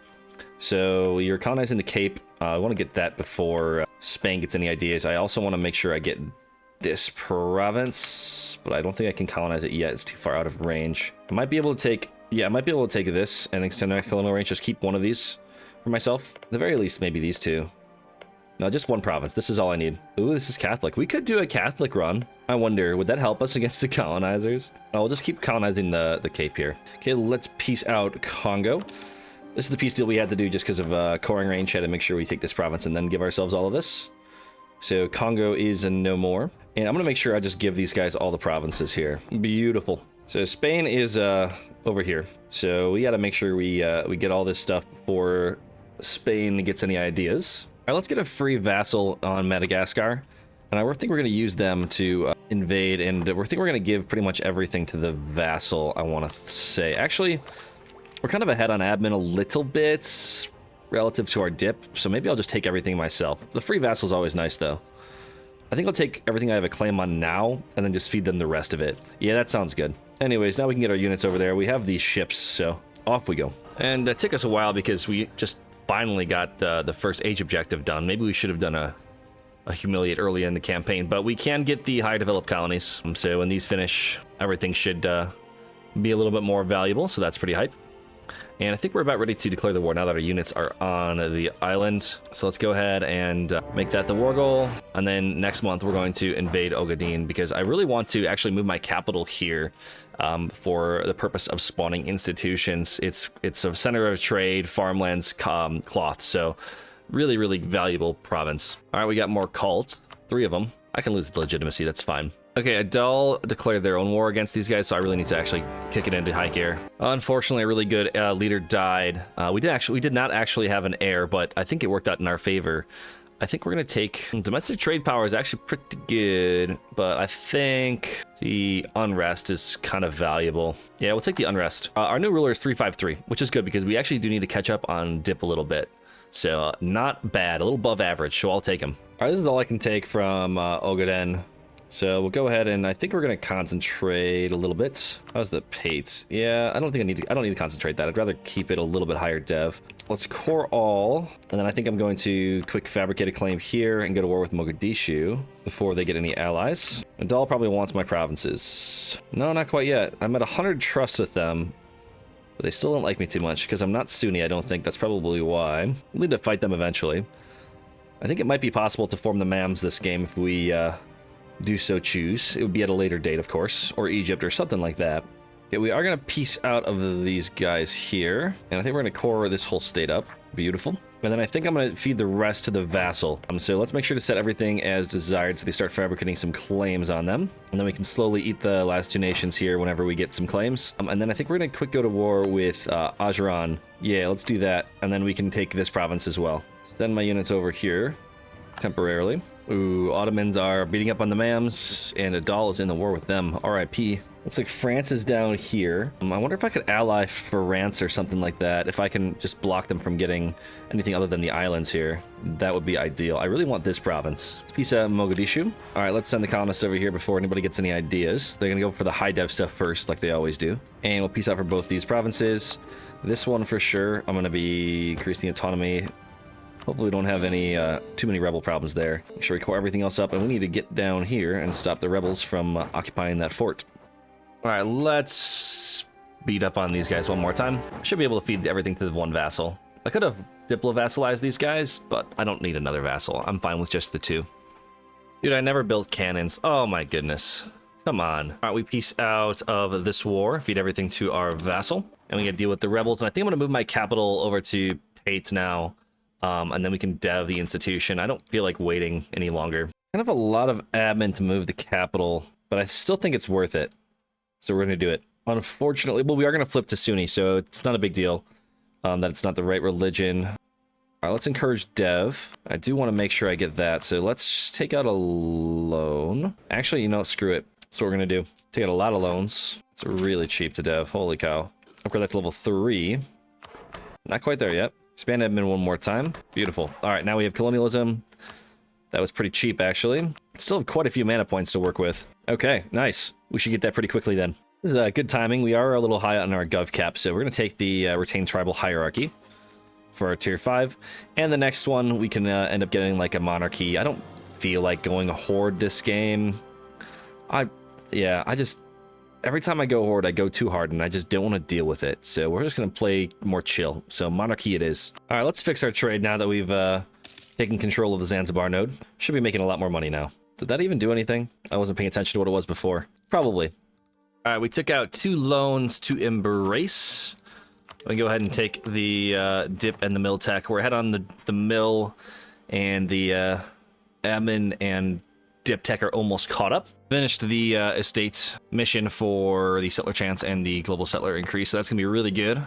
So you're colonizing the Cape. I want to get that before Spain gets any ideas. I also want to make sure I get this province, but I don't think I can colonize it yet. It's too far out of range. I might be able to take, yeah, I might be able to take this and extend my colonial range. Just keep one of these for myself. At the very least, maybe these 2. No, just 1 province. This is all I need. Ooh, this is Catholic. We could do a Catholic run. I wonder, would that help us against the colonizers? I'll just keep colonizing the Cape here. Okay, let's peace out Congo. This is the peace deal we had to do just because of coring range. Had to make sure we take this province and then give ourselves all of this. So Congo is a no more. And I'm going to make sure I just give these guys all the provinces here. Beautiful. So Spain is over here. So we got to make sure we get all this stuff before Spain gets any ideas. All right, let's get a free vassal on Madagascar. And I think we're going to use them to invade. And I think we're going to give pretty much everything to the vassal, I want to say. Actually, we're kind of ahead on admin a little bit relative to our dip. So maybe I'll just take everything myself. The free vassal is always nice, though. I think I'll take everything I have a claim on now, and then just feed them the rest of it. Yeah, that sounds good. Anyways, now we can get our units over there. We have these ships, so off we go. And it took us a while because we just finally got the first age objective done. Maybe we should have done a humiliate early in the campaign, but we can get the high developed colonies. So when these finish, everything should be a little bit more valuable, so that's pretty hype. And I think we're about ready to declare the war now that our units are on the island. So let's go ahead and make that the war goal. And then next month, we're going to invade Ogaden because I really want to actually move my capital here for the purpose of spawning institutions. It's a center of trade, farmlands, cloth. So really, really valuable province. All right, we got more cult. 3 of them. I can lose legitimacy, that's fine. Okay, Adal declared their own war against these guys, so I really need to actually kick it into high gear. Unfortunately, a really good leader died. We did not actually have an heir, but I think it worked out in our favor. I think we're gonna take domestic trade power is actually pretty good, but I think the unrest is kind of valuable. Yeah, we'll take the unrest. Our new ruler is 353, which is good because we actually do need to catch up on dip a little bit. So not bad, a little above average, so I'll take him. All right, this is all I can take from Ogaden. So we'll go ahead and I think we're gonna concentrate a little bit. How's the Pates? Yeah, I don't need to concentrate that. I'd rather keep it a little bit higher dev. Let's core all, and then I think I'm going to quick fabricate a claim here and go to war with Mogadishu before they get any allies. Adal probably wants my provinces. No, not quite yet. I'm at 100 trust with them, but they still don't like me too much because I'm not Sunni, I don't think. That's probably why. We'll need to fight them eventually. I think it might be possible to form the MAMs this game if we do so choose. It would be at a later date, of course, or Egypt or something like that. Yeah, we are going to piece out of these guys here, and I think we're going to core this whole state up. Beautiful. And then I think I'm going to feed the rest to the vassal. So let's make sure to set everything as desired so they start fabricating some claims on them. And then we can slowly eat the last two nations here whenever we get some claims. And then I think we're going to quick go to war with Ajuran. Yeah, let's do that. And then we can take this province as well. Send my units over here temporarily. Ooh, Ottomans are beating up on the MAMs, and Adal is in the war with them. RIP. Looks like France is down here. I wonder if I could ally France or something like that. If I can just block them from getting anything other than the islands here, that would be ideal. I really want this province. Let's piece out Mogadishu. All right, let's send the colonists over here before anybody gets any ideas. They're gonna go for the high dev stuff first, like they always do. And we'll piece out for both these provinces. This one for sure, I'm gonna be increasing the autonomy. Hopefully we don't have any too many rebel problems there. Make sure we core everything else up, and we need to get down here and stop the rebels from occupying that fort. All right, let's beat up on these guys one more time. Should be able to feed everything to the one vassal. I could have diplo-vassalized these guys, but I don't need another vassal. I'm fine with just the two. Dude, I never built cannons. Oh my goodness. Come on. All right, we piece out of this war, feed everything to our vassal, and we gotta deal with the rebels. And I think I'm gonna move my capital over to Pates now, and then we can dev the institution. I don't feel like waiting any longer. Kind of a lot of admin to move the capital, but I still think it's worth it. So we're going to do it. Unfortunately, well, we are going to flip to Sunni, so it's not a big deal that it's not the right religion. All right, let's encourage dev. I do want to make sure I get that, so let's take out a loan. Actually, you know, screw it. That's what we're going to do. Take out a lot of loans. It's really cheap to dev. Holy cow. Upgrade that to level 3. Not quite there yet. Expand admin one more time. Beautiful. All right, now we have colonialism. That was pretty cheap, actually. Still have quite a few mana points to work with. Okay, nice. We should get that pretty quickly then. This is good timing. We are a little high on our gov cap, so we're going to take the retained tribal hierarchy for our tier 5. And the next one, we can end up getting like a monarchy. I don't feel like going horde this game. Every time I go horde, I go too hard, and I just don't want to deal with it. So we're just going to play more chill. So monarchy it is. All right, let's fix our trade now that we've taken control of the Zanzibar node. Should be making a lot more money now. Did that even do anything? I wasn't paying attention to what it was before. Probably. All right, we took out 2 loans to embrace. We can go ahead and take the dip and the mill tech. We're ahead on the mill, and the admin and dip tech are almost caught up. Finished the estate mission for the settler chance and the global settler increase, so that's gonna be really good.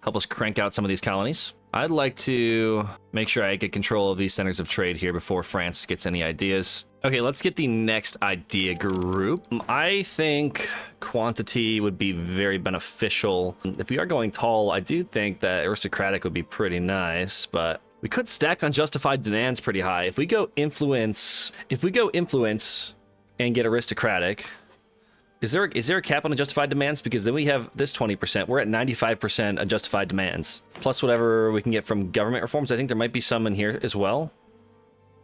Help us crank out some of these colonies. I'd like to make sure I get control of these centers of trade here before France gets any ideas. Okay, let's get the next idea group. I think quantity would be very beneficial. If we are going tall, I do think that aristocratic would be pretty nice, but we could stack unjustified demands pretty high. If we go influence and get aristocratic, is there a cap on unjustified demands? Because then we have this 20%. We're at 95% unjustified demands. Plus whatever we can get from government reforms. I think there might be some in here as well.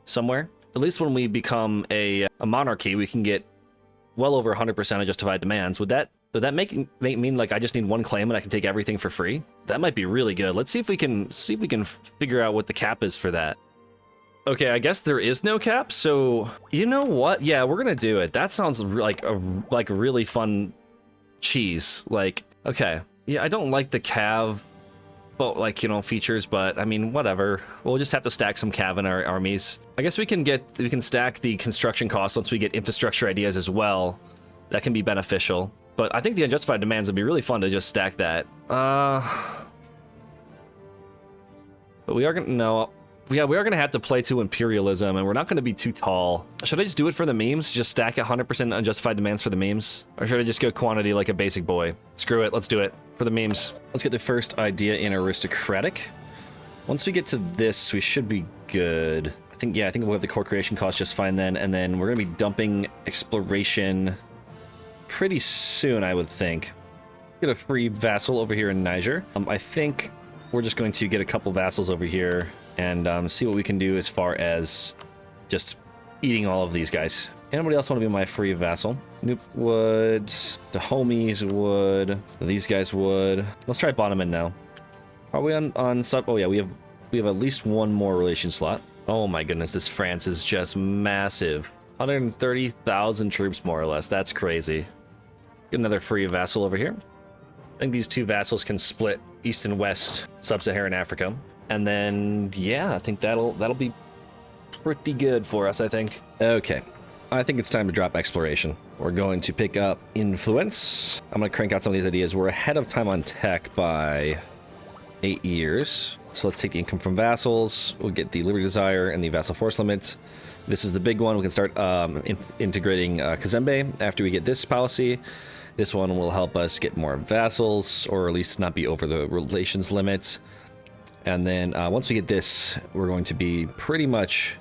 Somewhere. At least when we become a monarchy, we can get well over 100% unjustified demands. Would that mean like I just need one claim and I can take everything for free? That might be really good. Let's see if we can figure out what the cap is for that. Okay, I guess there is no cap, so you know what? Yeah, we're gonna do it. That sounds like a really fun cheese. Like, okay, yeah, I don't like the cav but like, you know, features, but I mean, whatever. We'll just have to stack some cav in our armies. I guess we can stack the construction costs once we get infrastructure ideas as well. That can be beneficial. But I think the unjustified demands would be really fun to just stack that. But we are gonna, no. Yeah, we are gonna have to play to imperialism, and we're not gonna be too tall. Should I just do it for the memes? Just stack 100% unjustified demands for the memes? Or should I just go quantity like a basic boy? Screw it, let's do it for the memes. Let's get the first idea in aristocratic. Once we get to this, we should be good. I think we'll have the core creation cost just fine then, and then we're gonna be dumping exploration pretty soon, I would think. Get a free vassal over here in Niger. I think we're just going to get a couple vassals over here and see what we can do as far as just eating all of these guys. Anybody else want to be my free vassal? Nope would. The homies would. These guys would. Let's try Bonneman now. Are we on sub? Oh yeah, we have at least one more relation slot. Oh my goodness, this France is just massive. 130,000 troops more or less. That's crazy. Get another free vassal over here. I think these two vassals can split east and west sub-Saharan Africa. And then, yeah, I think that'll be pretty good for us, I think. Okay, I think it's time to drop exploration. We're going to pick up influence. I'm going to crank out some of these ideas. We're ahead of time on tech by 8 years. So let's take the income from vassals. We'll get the liberty desire and the vassal force limits. This is the big one. We can start integrating Kazembe after we get this policy. This one will help us get more vassals, or at least not be over the relations limits. And then once we get this, we're going to be pretty much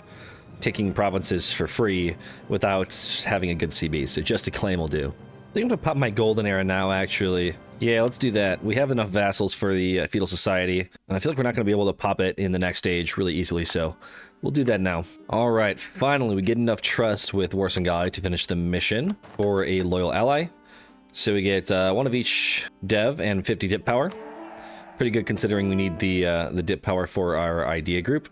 taking provinces for free without having a good CB. So just a claim will do. I think I'm gonna pop my golden era now, actually. Yeah, let's do that. We have enough vassals for the feudal society, and I feel like we're not gonna be able to pop it in the next stage really easily, so we'll do that now. All right, finally, we get enough trust with Warsangali to finish the mission for a loyal ally. So we get one of each dev and 50 dip power. Pretty good considering we need the dip power for our idea group.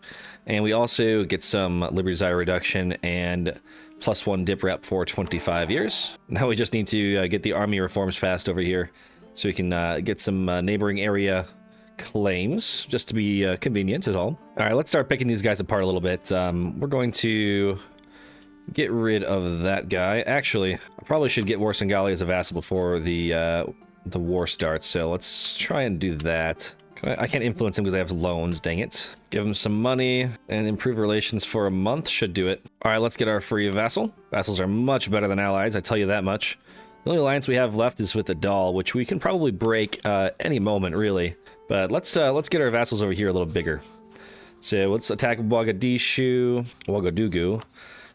And we also get some liberty desire reduction and +1 dip rep for 25 years. Now we just need to get the army reforms passed over here so we can get some neighboring area claims, just to be convenient at all. All right, let's start picking these guys apart a little bit. We're going to get rid of that guy. Actually, I probably should get Warsangali as a vassal before the war starts, so let's try and do that. I can't influence him because I have loans, dang it. Give him some money and improve relations for a month should do it. All right, let's get our free vassal. Vassals are much better than allies, I tell you that much. The only alliance we have left is with the Dal, which we can probably break any moment, really. But let's get our vassals over here a little bigger. So let's attack Ouagadougou.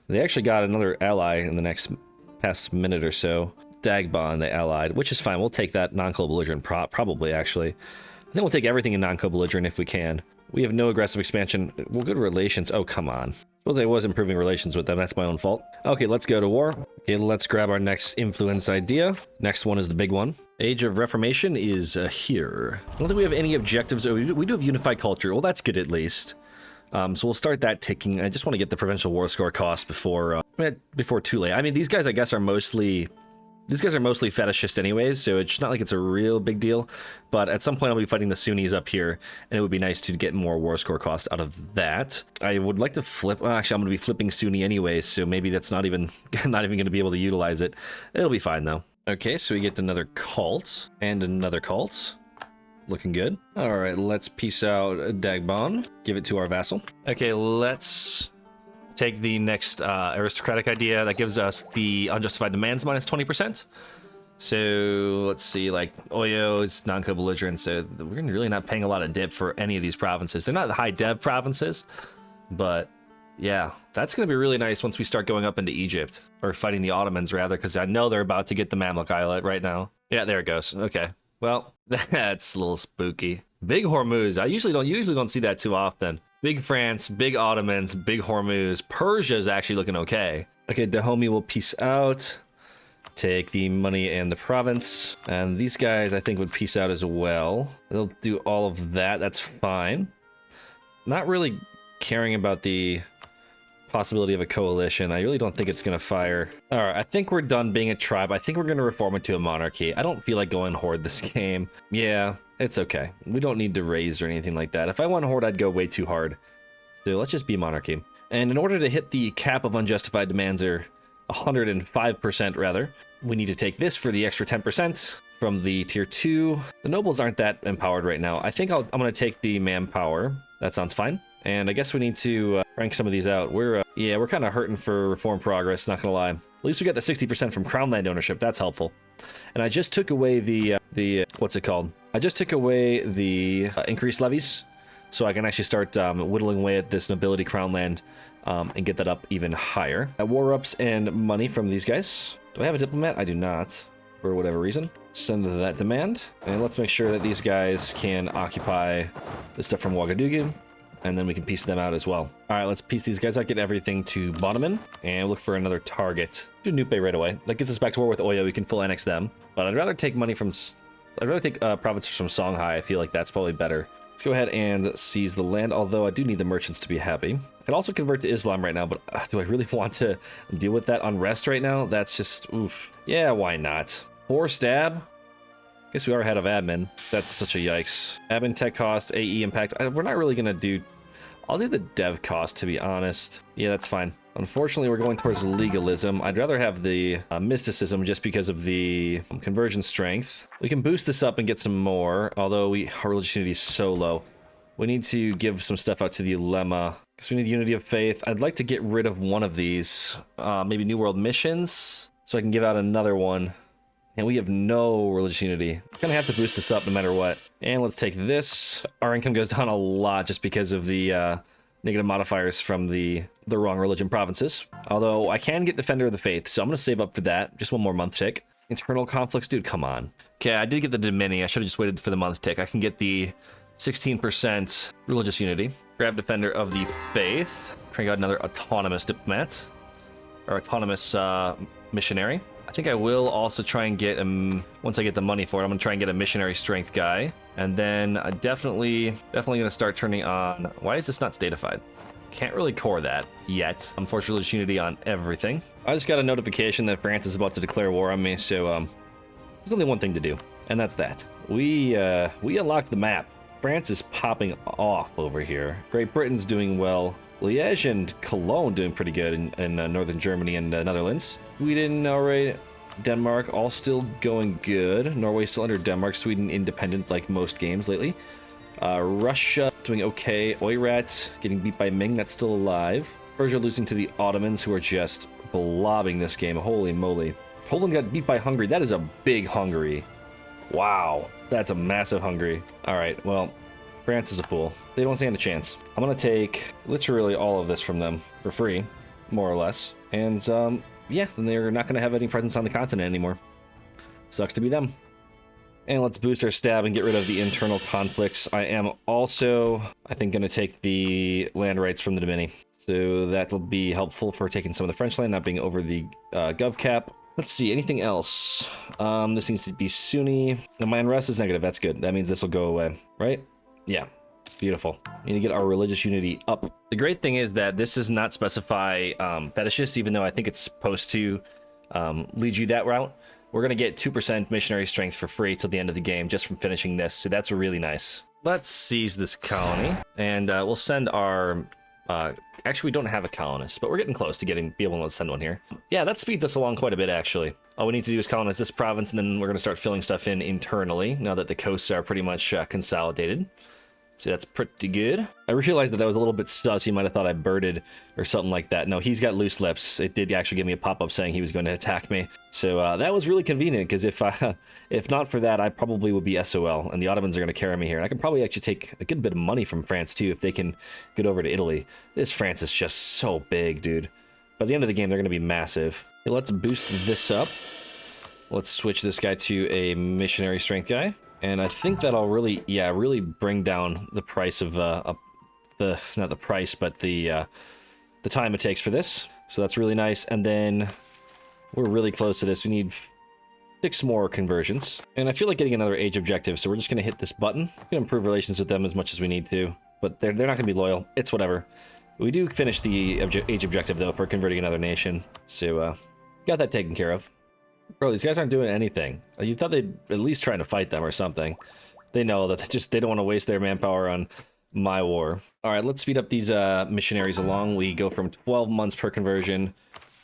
They actually got another ally in the past minute or so. Dagbon, they allied, which is fine. We'll take that non-co-belligerent probably, actually. I think we'll take everything in non-co-belligerent if we can. We have no aggressive expansion. Well, good relations. Oh, come on. Suppose I was improving relations with them. That's my own fault. Okay, let's go to war. Okay, let's grab our next influence idea. Next one is the big one. Age of Reformation is here. I don't think we have any objectives. Oh, we do have unified culture. Well, that's good at least. So we'll start that ticking. I just want to get the provincial war score cost before too late. I mean, these guys, I guess, are mostly fetishist anyways, so it's not like it's a real big deal. But at some point, I'll be fighting the Sunnis up here, and it would be nice to get more war score cost out of that. I would like to flip. Well, actually, I'm going to be flipping Sunni anyways, so maybe that's not even going to be able to utilize it. It'll be fine though. Okay, so we get another cult and another cult. Looking good. All right, let's peace out Dagbon. Give it to our vassal. Okay, let's take the next aristocratic idea. That gives us the unjustified demands minus 20%. So let's see, like Oyo, it's non-co-belligerent, so we're really not paying a lot of dip for any of these provinces. They're not the high dev provinces, but yeah, that's going to be really nice once we start going up into Egypt, or fighting the Ottomans rather, because I know they're about to get the Mamluk Islet right now. Yeah, there it goes. Okay, well, that's a little spooky. Big Hormuz. I usually don't see that too often. Big France, big Ottomans, big Hormuz. Persia is actually looking okay. Okay, Dahomey will peace out. Take the money and the province. And these guys, I think, would peace out as well. They'll do all of that. That's fine. Not really caring about the possibility of a coalition. I really don't think it's going to fire. All right, I think we're done being a tribe. I think we're going to reform into a monarchy. I don't feel like going horde this game. Yeah, it's okay. We don't need to raise or anything like that. If I want horde, I'd go way too hard. So let's just be monarchy. And in order to hit the cap of unjustified demands, or 105% rather, we need to take this for the extra 10% from the tier 2. The nobles aren't that empowered right now. I think I'm going to take the manpower. That sounds fine. And I guess we need to rank some of these out. We're kind of hurting for reform progress, not gonna lie. At least we got the 60% from crown land ownership. That's helpful. And I just took away the what's it called? I just took away the increased levies, so I can actually start whittling away at this nobility crown land and get that up even higher. War ups and money from these guys. Do I have a diplomat? I do not, for whatever reason. Send that demand, and let's make sure that these guys can occupy the stuff from Ouagadougou, and then we can piece them out as well. All right, let's piece these guys out, get everything to Bonneman, and look for another target. Do Nupe right away. That gets us back to war with Oyo. We can full annex them, but I'd rather take money from... I'd rather take provinces from Songhai. I feel like that's probably better. Let's go ahead and seize the land, although I do need the merchants to be happy. I could also convert to Islam right now, but do I really want to deal with that unrest right now? That's just... oof. Yeah, why not? 4 stab? Guess we are ahead of admin. That's such a yikes. Admin tech cost, AE impact. We're not really gonna do... I'll do the dev cost, to be honest. Yeah, that's fine. Unfortunately, we're going towards legalism. I'd rather have the mysticism just because of the conversion strength. We can boost this up and get some more, although our religious unity is so low. We need to give some stuff out to the Ulema, because we need unity of faith. I'd like to get rid of one of these. Maybe New World Missions, so I can give out another one. And we have no religious unity. I'm gonna have to boost this up no matter what. And let's take this. Our income goes down a lot just because of the negative modifiers from the wrong religion provinces. Although I can get Defender of the Faith, so I'm gonna save up for that. Just one more month tick. Internal conflicts, dude, come on. Okay, I did get the Domini. I should have just waited for the month tick. I can get the 16% religious unity. Grab Defender of the Faith. Crank out another autonomous diplomat. Or autonomous missionary. I think I will also try and get once I get the money for it, I'm gonna try and get a missionary strength guy. And then I definitely gonna start turning on... Why is this not statified? Can't really core that yet. I'm forced religious unity on everything. I just got a notification that France is about to declare war on me, so there's only one thing to do, and that's that. We unlocked the map. France is popping off over here. Great Britain's doing well. Liège and Cologne doing pretty good in northern Germany and Netherlands. Sweden, Norway, Denmark, all still going good. Norway still under Denmark. Sweden independent like most games lately. Russia doing okay. Oirat getting beat by Ming, that's still alive. Persia losing to the Ottomans, who are just blobbing this game. Holy moly. Poland got beat by Hungary. That is a big Hungary. Wow. That's a massive Hungary. All right, well, France is a fool. They don't stand a chance. I'm gonna take literally all of this from them for free, more or less. And yeah, then they're not gonna have any presence on the continent anymore. Sucks to be them. And let's boost our stab and get rid of the internal conflicts. I am also, I think, gonna take the land rights from the Domini. So that'll be helpful for taking some of the French land, not being over the gov cap. Let's see, anything else? This needs to be Sunni. And my unrest is negative, that's good. That means this will go away, right? Yeah, beautiful. We need to get our religious unity up. The great thing is that this does not specify fetishists, even though I think it's supposed to lead you that route. We're going to get 2% missionary strength for free till the end of the game just from finishing this, so that's really nice. Let's seize this colony, and we'll send our... actually, we don't have a colonist, but we're getting close to be able to send one here. Yeah, that speeds us along quite a bit, actually. All we need to do is colonize this province, and then we're going to start filling stuff in internally, now that the coasts are pretty much consolidated. So that's pretty good. I realized that was a little bit sus. He might have thought I birded or something like that. No, he's got loose lips. It did actually give me a pop-up saying he was going to attack me. So that was really convenient, because if not for that, I probably would be SOL, and the Ottomans are going to carry me here. And I can probably actually take a good bit of money from France, too, if they can get over to Italy. This France is just so big, dude. By the end of the game, they're going to be massive. Okay, let's boost this up. Let's switch this guy to a missionary strength guy. And I think that'll really, yeah, really bring down the price of not the price, but the time it takes for this. So that's really nice. And then we're really close to this. We need 6 more conversions. And I feel like getting another age objective, so we're just going to hit this button. We can improve relations with them as much as we need to, but they're not going to be loyal. It's whatever. We do finish the age objective, though, for converting another nation. So, got that taken care of. Bro, these guys aren't doing anything. You thought they'd at least try to fight them or something. They know that they don't want to waste their manpower on my war. All right, let's speed up these missionaries along. We go from 12 months per conversion,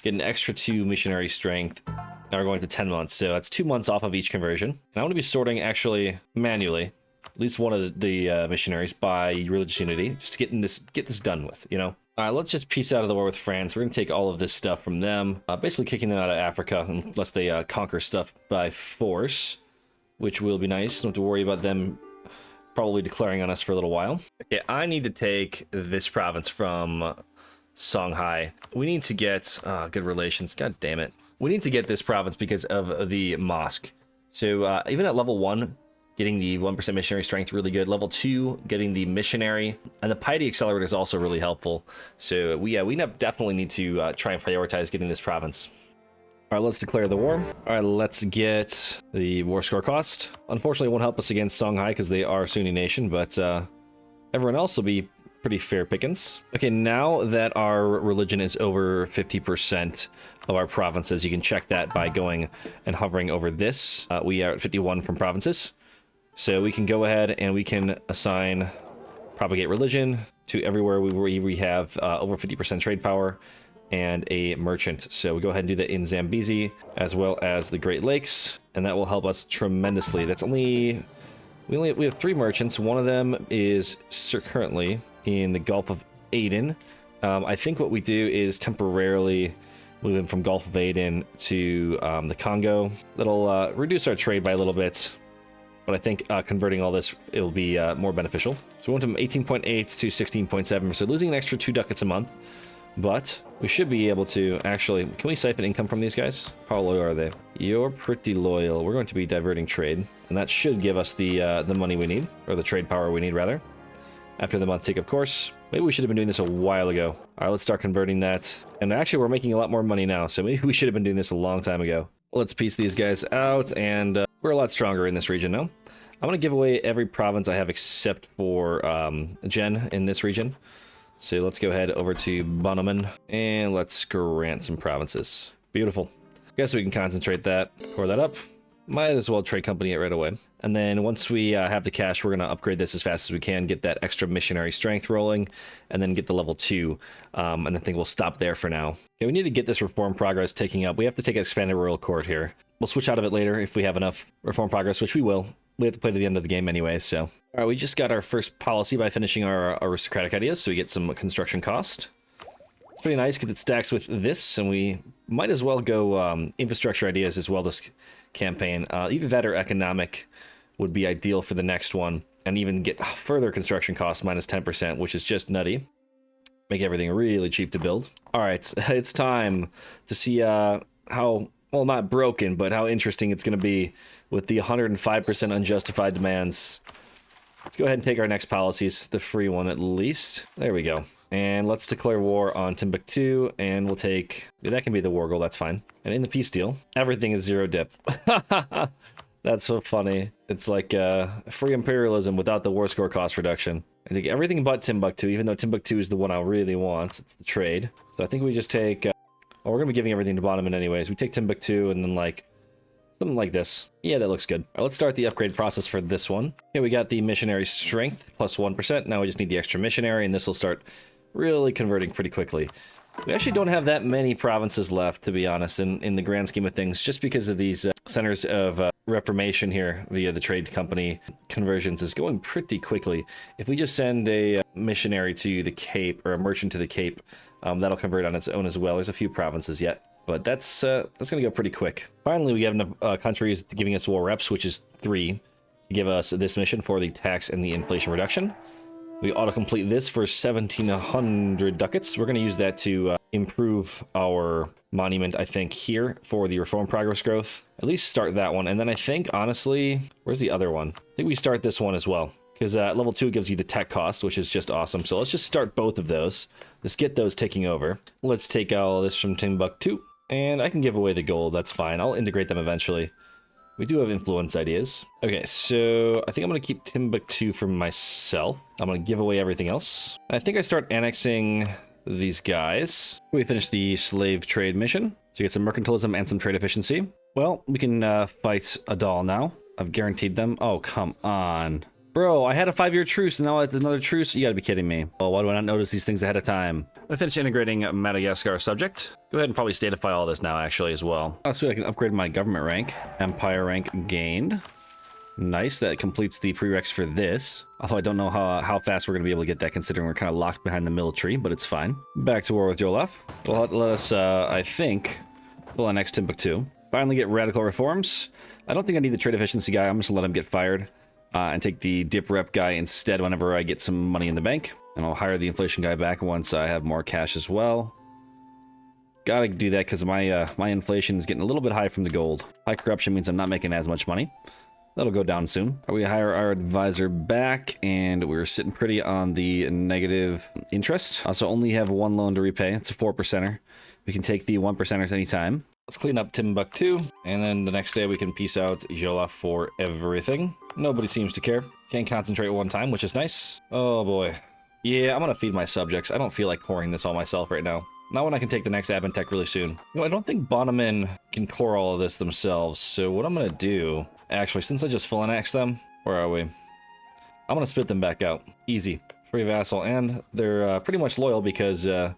get an extra 2 missionary strength. Now we're going to 10 months, so that's 2 months off of each conversion. And I want to be sorting actually manually at least one of the missionaries by religious unity, just to get this done with, you know. All right, let's just peace out of the war with France. We're gonna take all of this stuff from them, basically kicking them out of Africa unless they conquer stuff by force, which will be nice. Don't have to worry about them probably declaring on us for a little while. Okay, I need to take this province from Songhai. We need to get good relations. God damn it. We need to get this province because of the mosque. So even at level 1, getting the 1% missionary strength really good. Level 2, getting the missionary, and the piety accelerator is also really helpful. So we definitely need to try and prioritize getting this province. All right, let's declare the war. All right, let's get the war score cost. Unfortunately, it won't help us against Songhai because they are a Sunni nation, but everyone else will be pretty fair pickings. Okay, now that our religion is over 50% of our provinces, you can check that by going and hovering over this. We are at 51 from provinces. So we can go ahead and we can assign propagate religion to everywhere we have over 50% trade power and a merchant. So we go ahead and do that in Zambezi as well as the Great Lakes, and that will help us tremendously. That's we have 3 merchants. One of them is currently in the Gulf of Aden. I think what we do is temporarily move him from Gulf of Aden to the Congo. That'll reduce our trade by a little bit. But I think converting all this, it'll be more beneficial. So we went from 18.8 to 16.7, so losing an extra 2 ducats a month. But we should be able to actually... Can we siphon income from these guys? How loyal are they? You're pretty loyal. We're going to be diverting trade. And that should give us the money we need, or the trade power we need, rather. After the month tick, of course. Maybe we should have been doing this a while ago. All right, let's start converting that. And actually, we're making a lot more money now, so maybe we should have been doing this a long time ago. Let's piece these guys out, and we're a lot stronger in this region now. I'm going to give away every province I have except for Jen in this region. So let's go ahead over to Bonoman, and let's grant some provinces. Beautiful. Guess we can concentrate that, pour that up. Might as well trade company it right away. And then once we have the cash, we're going to upgrade this as fast as we can, get that extra missionary strength rolling, and then get the level 2. And I think we'll stop there for now. Okay, we need to get this reform progress taking up. We have to take expanded royal court here. We'll switch out of it later if we have enough reform progress, which we will. We have to play to the end of the game anyway, so. All right, we just got our first policy by finishing our aristocratic ideas, so we get some construction cost. It's pretty nice because it stacks with this, and we might as well go infrastructure ideas as well this campaign. Either that or economic would be ideal for the next one, and even get further construction costs minus 10%, which is just nutty. Make everything really cheap to build. All right, it's time to see how, well, not broken, but how interesting it's going to be with the 105% unjustified demands. Let's go ahead and take our next policies, the free one at least. There we go. And let's declare war on Timbuktu, and we'll take... That can be the war goal, that's fine. And in the peace deal, everything is 0 dip. That's so funny. It's like free imperialism without the war score cost reduction. I think everything but Timbuktu, even though Timbuktu is the one I really want. It's the trade. So I think we just take... Oh, we're going to be giving everything to Bonoman anyways. We take Timbuktu and then, like, something like this. Yeah, that looks good. All right, let's start the upgrade process for this one. Okay, we got the missionary strength, plus 1%. Now we just need the extra missionary, and this will start really converting pretty quickly. We actually don't have that many provinces left, to be honest, in the grand scheme of things, just because of these centers of reformation here via the trade company conversions is going pretty quickly. If we just send a missionary to the Cape, or a merchant to the Cape, that'll convert on its own as well. There's a few provinces yet, but that's going to go pretty quick. Finally, we have enough countries giving us war reps, which is 3, to give us this mission for the tax and the inflation reduction. We auto-complete this for 1,700 ducats. We're going to use that to improve our monument, I think, here for the reform progress growth. At least start that one. And then I think, honestly, where's the other one? I think we start this one as well, because level 2 gives you the tech cost, which is just awesome. So let's just start both of those. Let's get those taking over. Let's take all this from Timbuktu, and I can give away the gold. That's fine. I'll integrate them eventually. We do have influence ideas. Okay, so I think I'm going to keep Timbuktu for myself. I'm going to give away everything else. I think I start annexing these guys. We finish the slave trade mission. So you get some mercantilism and some trade efficiency. Well, we can fight Adal now. I've guaranteed them. Oh, come on. Bro, I had a 5-year truce, and now it's another truce? You gotta be kidding me. Oh, why do I not notice these things ahead of time? I finished integrating Madagascar subject. Go ahead and probably statify all this now, actually, as well. Oh, sweet, I can upgrade my government rank. Empire rank gained. Nice, that completes the prereqs for this. Although I don't know how fast we're gonna be able to get that, considering we're kind of locked behind the military, but it's fine. Back to war with Yolaf. Well, let us, I think, full annex Timbuktu. Finally get radical reforms. I don't think I need the trade efficiency guy. I'm just gonna let him get fired. And take the dip rep guy instead whenever I get some money in the bank. And I'll hire the inflation guy back once I have more cash as well. Gotta do that because my inflation is getting a little bit high from the gold. High corruption means I'm not making as much money. That'll go down soon. We hire our advisor back, and we're sitting pretty on the negative interest. Also only have one loan to repay. It's a 4%er. We can take the 1%ers anytime. Let's clean up Timbuktu, and then the next day we can peace out Jola for everything. Nobody seems to care. Can't concentrate one time, which is nice. Oh boy. Yeah, I'm gonna feed my subjects. I don't feel like coring this all myself right now. Not when I can take the next admin tech really soon. I don't think Bonneman can core all of this themselves, so what I'm gonna do... Actually, since I just full annex them, where are we? I'm gonna spit them back out. Easy. Free vassal, and they're pretty much loyal because they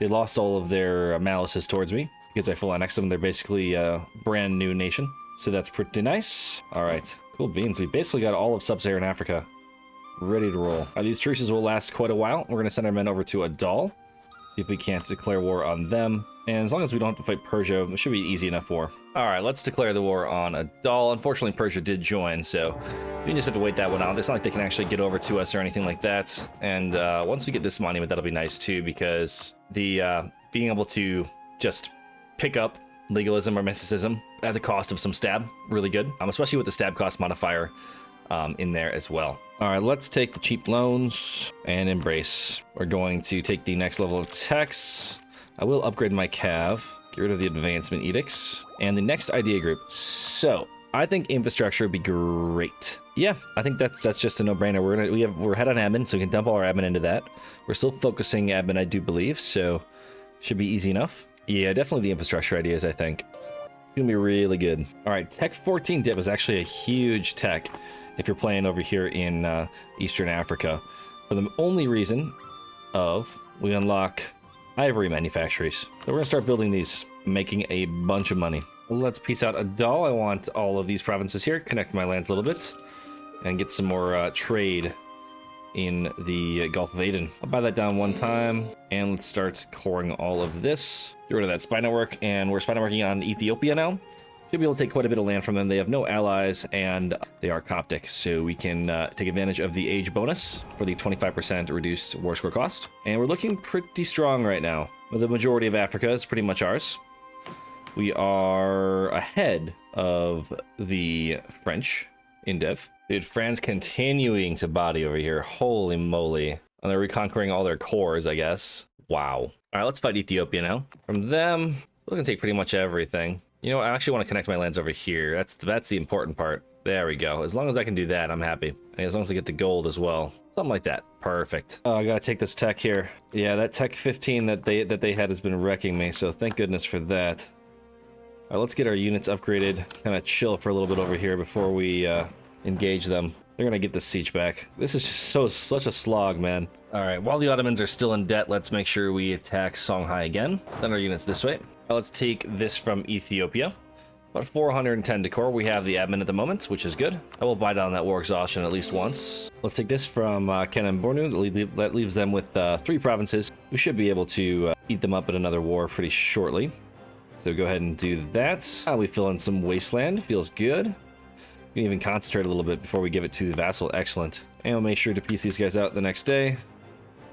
lost all of their malices towards me. Because I full annexed them, they're basically a brand new nation. So that's pretty nice. Alright, cool beans. We basically got all of sub-Saharan Africa ready to roll. These truces will last quite a while. We're gonna send our men over to Adal. See if we can't declare war on them. And as long as we don't have to fight Persia, it should be easy enough war. Alright, let's declare the war on Adal. Unfortunately, Persia did join, so we just have to wait that one out. It's not like they can actually get over to us or anything like that. And once we get this monument, that'll be nice too, because the being able to just pick up legalism or mysticism at the cost of some stab, really good. Especially with the stab cost modifier in there as well. Alright, let's take the cheap loans and embrace. We're going to take the next level of techs. I will upgrade my cav, get rid of the advancement edicts, and the next idea group. So, I think infrastructure would be great. Yeah, I think that's just a no-brainer. We're head on admin, so we can dump all our admin into that. We're still focusing admin, I do believe, so should be easy enough. Yeah, definitely the infrastructure ideas, I think. It's gonna be really good. Alright, Tech 14 dip is actually a huge tech if you're playing over here in Eastern Africa. For the only reason of we unlock ivory manufactories. So we're gonna start building these, making a bunch of money. Let's piece out Adal. I want all of these provinces here, connect my lands a little bit, and get some more trade in the Gulf of Aden. I'll buy that down one time, and let's start coring all of this. Get rid of that spy network, and we're spy networking on Ethiopia now. Should be able to take quite a bit of land from them. They have no allies, and they are Coptic, so we can take advantage of the age bonus for the 25% reduced war score cost. And we're looking pretty strong right now. The majority of Africa is pretty much ours. We are ahead of the French in dev. Dude, France continuing to body over here. Holy moly. And they're reconquering all their cores, I guess. Wow. All right, let's fight Ethiopia now. From them, we're gonna take pretty much everything. You know what? I actually want to connect my lands over here. That's the important part. There we go. As long as I can do that, I'm happy. And as long as I get the gold as well. Something like that. Perfect. Oh, I gotta take this tech here. Yeah, that tech 15 that they had has been wrecking me, so thank goodness for that. All right, let's get our units upgraded. Kind of chill for a little bit over here before we engage them. They're gonna get the siege back. This is just such a slog, man. All right, while the Ottomans are still in debt, let's make sure we attack Songhai again. Send our units this way. Now let's take this from Ethiopia. About 410 decor. We have the admin at the moment, which is good. I will buy down that war exhaustion at least once. Let's take this from Kenan Bornu. That leaves them with 3 provinces. We should be able to eat them up in another war pretty shortly. So go ahead and do that. We fill in some wasteland. Feels good. We can even concentrate a little bit before we give it to the vassal. Excellent. And we'll make sure to piece these guys out the next day.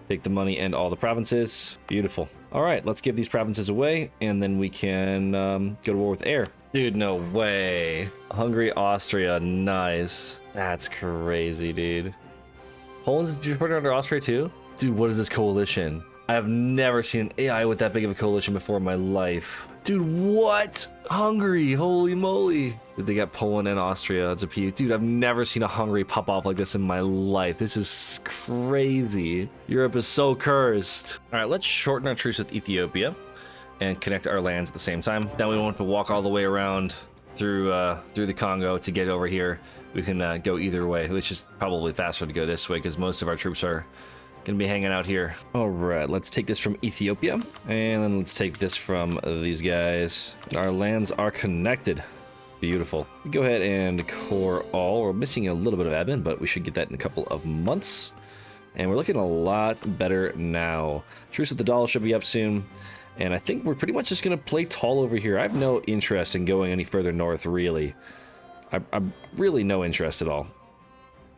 Take the money and all the provinces. Beautiful. All right, let's give these provinces away, and then we can go to war with air. Dude, no way. Hungary, Austria, nice. That's crazy, dude. Poland, did you put it under Austria too? Dude, what is this coalition? I have never seen an AI with that big of a coalition before in my life. Dude, what? Hungary, holy moly. Dude, they got Poland and Austria. That's a PU. Dude, I've never seen a Hungary pop off like this in my life. This is crazy. Europe is so cursed. All right, let's shorten our truce with Ethiopia and connect our lands at the same time. Now we don't have to walk all the way around through the Congo to get over here. We can go either way, which is probably faster to go this way because most of our troops are gonna be hanging out here. All right, let's take this from Ethiopia, and then let's take this from these guys. Our lands are connected. Beautiful. Go ahead and core all. We're missing a little bit of admin, but we should get that in a couple of months. And we're looking a lot better now. Truce with the dollar should be up soon. And I think we're pretty much just gonna play tall over here. I have no interest in going any further north, really. I'm really no interest at all.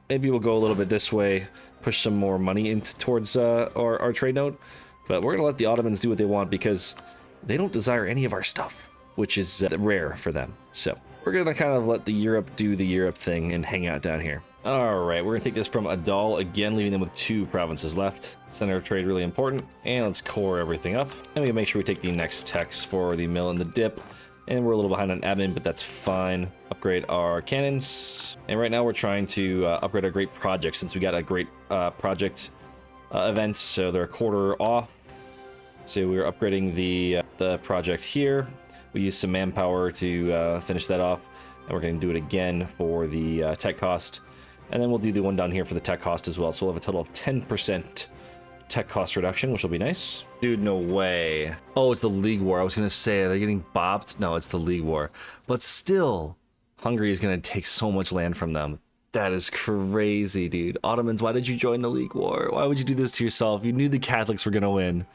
Maybe we'll go a little bit this way, push some more money into towards our trade node, but we're gonna let the Ottomans do what they want because they don't desire any of our stuff, which is rare for them. So we're gonna kind of let the Europe do the Europe thing and hang out down here. All right, we're gonna take this from Adal again, leaving them with 2 provinces left. Center of trade really important, and let's core everything up. And we can make sure we take the next techs for the mill and the dip. And we're a little behind on admin, but that's fine. Upgrade our cannons. And right now we're trying to upgrade our great project since we got a great project event. So they're a quarter off. So we're upgrading the project here. We use some manpower to finish that off. And we're going to do it again for the tech cost. And then we'll do the one down here for the tech cost as well. So we'll have a total of 10% tech cost reduction, which will be nice. Dude, no way. Oh, it's the League War. I was gonna say, are they getting bopped? No, it's the League War. But still, Hungary is gonna take so much land from them. That is crazy, dude. Ottomans, why did you join the League War? Why would you do this to yourself? You knew the Catholics were gonna win.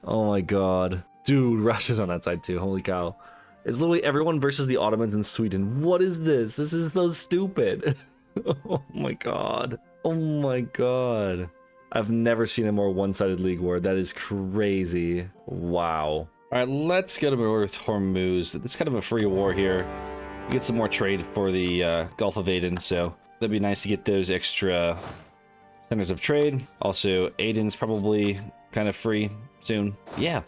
Oh my god. Dude, Russia's on that side too. Holy cow. It's literally everyone versus the Ottomans in Sweden. What is this? This is so stupid. Oh my god. Oh my god. I've never seen a more one-sided League War. That is crazy. Wow. All right, let's go to North Hormuz. It's kind of a free war here. We get some more trade for the Gulf of Aden, so that'd be nice to get those extra centers of trade. Also, Aden's probably kind of free soon. Yeah,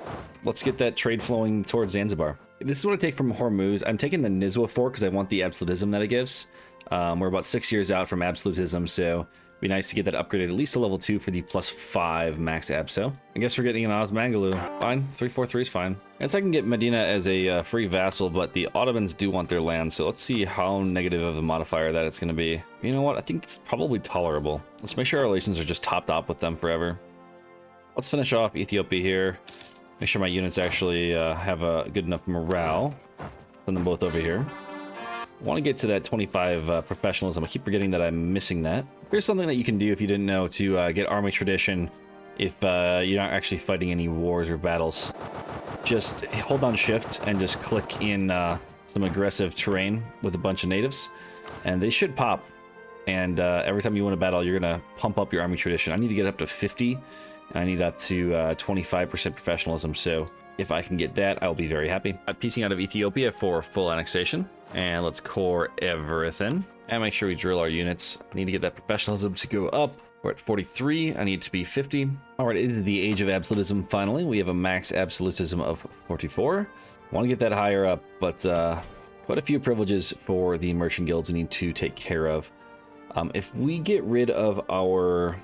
let's get that trade flowing towards Zanzibar. This is what I take from Hormuz. I'm taking the Nizwa fort because I want the absolutism that it gives. We're about 6 years out from absolutism, so be nice to get that upgraded at least to level 2 for the +5 max abso. I guess we're getting an Osmangalu. Fine, 343 is fine. I guess I can get Medina as a free vassal, but the Ottomans do want their land, so let's see how negative of a modifier that it's going to be. You know what? I think it's probably tolerable. Let's make sure our relations are just topped up with them forever. Let's finish off Ethiopia here. Make sure my units actually have a good enough morale. Send them both over here. I want to get to that 25 professionalism. I keep forgetting that I'm missing that. Here's something that you can do if you didn't know to get army tradition if you're not actually fighting any wars or battles. Just hold down shift and just click in some aggressive terrain with a bunch of natives, and they should pop. And every time you win a battle, you're going to pump up your army tradition. I need to get up to 50, and I need up to 25% professionalism. So if I can get that, I'll be very happy. I'm piecing out of Ethiopia for full annexation. And let's core everything. And make sure we drill our units. I need to get that professionalism to go up. We're at 43. I need it to be 50. All right, it is the age of absolutism finally. We have a max absolutism of 44. I want to get that higher up, but quite a few privileges for the merchant guilds we need to take care of. If we get rid of our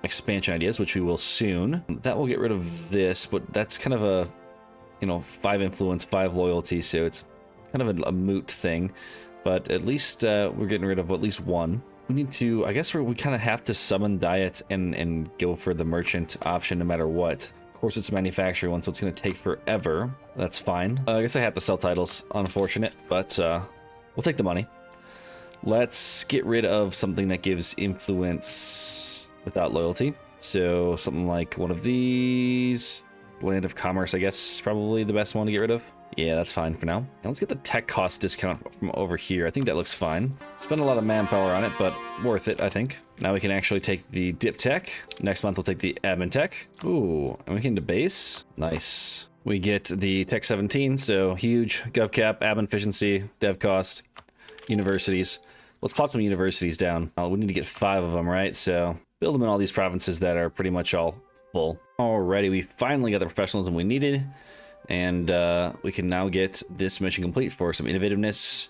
expansion ideas, which we will soon, that will get rid of this, but that's kind of a, 5 influence, 5 loyalty, so it's kind of a moot thing. But at least we're getting rid of at least 1. We need to, I guess we kind of have to summon diet and go for the merchant option no matter what. Of course, it's a manufacturing one, so it's going to take forever. That's fine. I guess I have to sell titles. Unfortunate, but we'll take the money. Let's get rid of something that gives influence without loyalty. So something like one of these. Land of Commerce, I guess, probably the best one to get rid of. Yeah, that's fine for now. And let's get the tech cost discount from over here. I think that looks fine. Spend a lot of manpower on it, but worth it, I think. Now we can actually take the dip tech. Next month we'll take the admin tech. Ooh, and we can debase. Nice. We get the tech 17, so huge. Gov cap, admin efficiency, dev cost, universities. Let's pop some universities down. We need to get 5 of them, right? So build them in all these provinces that are pretty much all full. Alrighty, we finally got the professionalism we needed, and we can now get this mission complete for some innovativeness,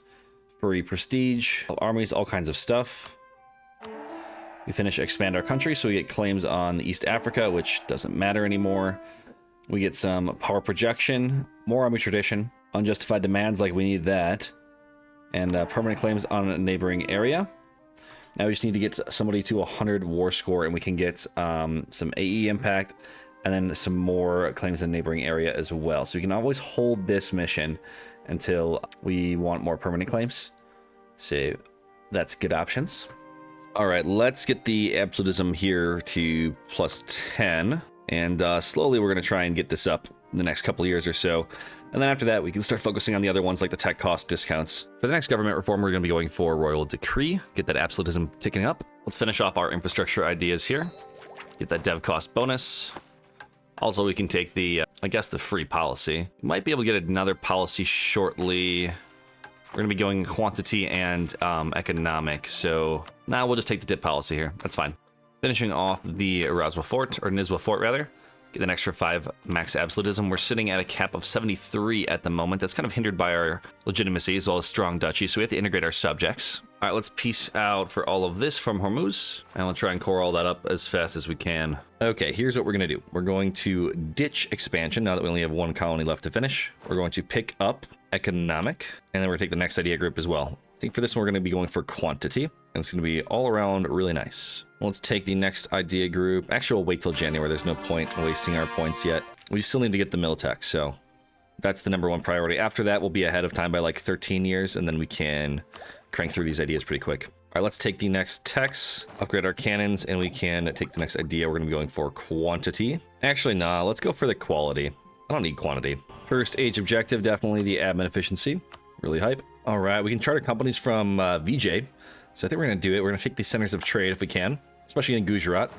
free prestige, armies, all kinds of stuff. We finish expand our country, so we get claims on East Africa, which doesn't matter anymore. We get some power projection, more army tradition, unjustified demands, like we need that, and permanent claims on a neighboring area. Now we just need to get somebody to 100 war score, and we can get some AE impact, and then some more claims in the neighboring area as well. So we can always hold this mission until we want more permanent claims. So that's good options. All right, let's get the absolutism here to plus 10, and slowly we're going to try and get this up in the next couple of years or so. And then after that, we can start focusing on the other ones like the tech cost discounts. For the next government reform, we're going to be going for Royal Decree, get that absolutism ticking up. Let's finish off our infrastructure ideas here, get that dev cost bonus. Also, we can take the, I guess, the free policy. We might be able to get another policy shortly. We're going to be going quantity and economic, so now we'll just take the dip policy here. That's fine. Finishing off the Erasmus Fort, or Nizwa Fort rather. Get an extra 5 max absolutism. We're sitting at a cap of 73 at the moment. That's kind of hindered by our legitimacy as well as strong duchy, so we have to integrate our subjects. All right, let's peace out for all of this from Hormuz, and we'll try and core all that up as fast as we can. Okay, here's what we're going to do. We're going to ditch expansion now that we only have 1 colony left to finish. We're going to pick up economic, and then we're going to take the next idea group as well. I think for this one, we're going to be going for quantity, and it's going to be all around really nice. Let's take the next idea group. Actually, we'll wait till January. There's no point in wasting our points yet. We still need to get the Miltech, so that's the #1 priority. After that, we'll be ahead of time by like 13 years, and then we can crank through these ideas pretty quick. All right, let's take the next techs, upgrade our cannons, and we can take the next idea. We're going to be going for quantity. Actually, nah, let's go for the quality. I don't need quantity. First age objective, definitely the admin efficiency. Really hype. All right, we can charter companies from VJ. So I think we're going to do it. We're going to take these centers of trade if we can, especially in Gujarat.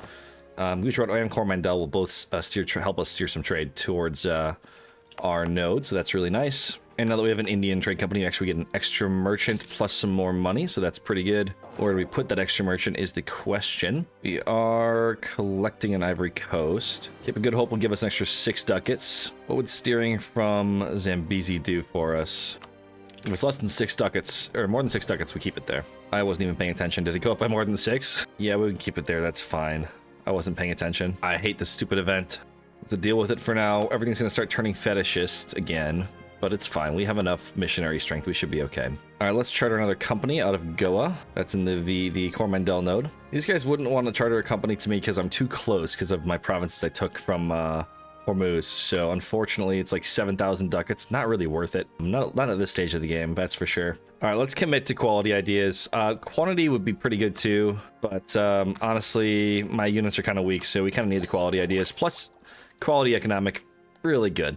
Gujarat and Coromandel will both help us steer some trade towards our node, so that's really nice. And now that we have an Indian trade company, we actually get an extra merchant plus some more money, so that's pretty good. Where do we put that extra merchant is the question. We are collecting an Ivory Coast. Cape of Good Hope will give us an extra 6 ducats. What would steering from Zambezi do for us? If it's less than 6 ducats, or more than 6 ducats, we keep it there. I wasn't even paying attention. Did it go up by more than 6? Yeah, we can keep it there. That's fine. I wasn't paying attention. I hate this stupid event. To deal with it for now, everything's going to start turning fetishist again, but it's fine. We have enough missionary strength. We should be okay. All right, let's charter another company out of Goa. That's in the Coromandel node. These guys wouldn't want to charter a company to me because I'm too close because of my provinces I took from Hormuz. So unfortunately, it's like 7,000 ducats. Not really worth it. Not at this stage of the game, that's for sure. All right, let's commit to quality ideas. Quantity would be pretty good too, but honestly, my units are kind of weak, so we kind of need the quality ideas. Plus, quality economic, really good.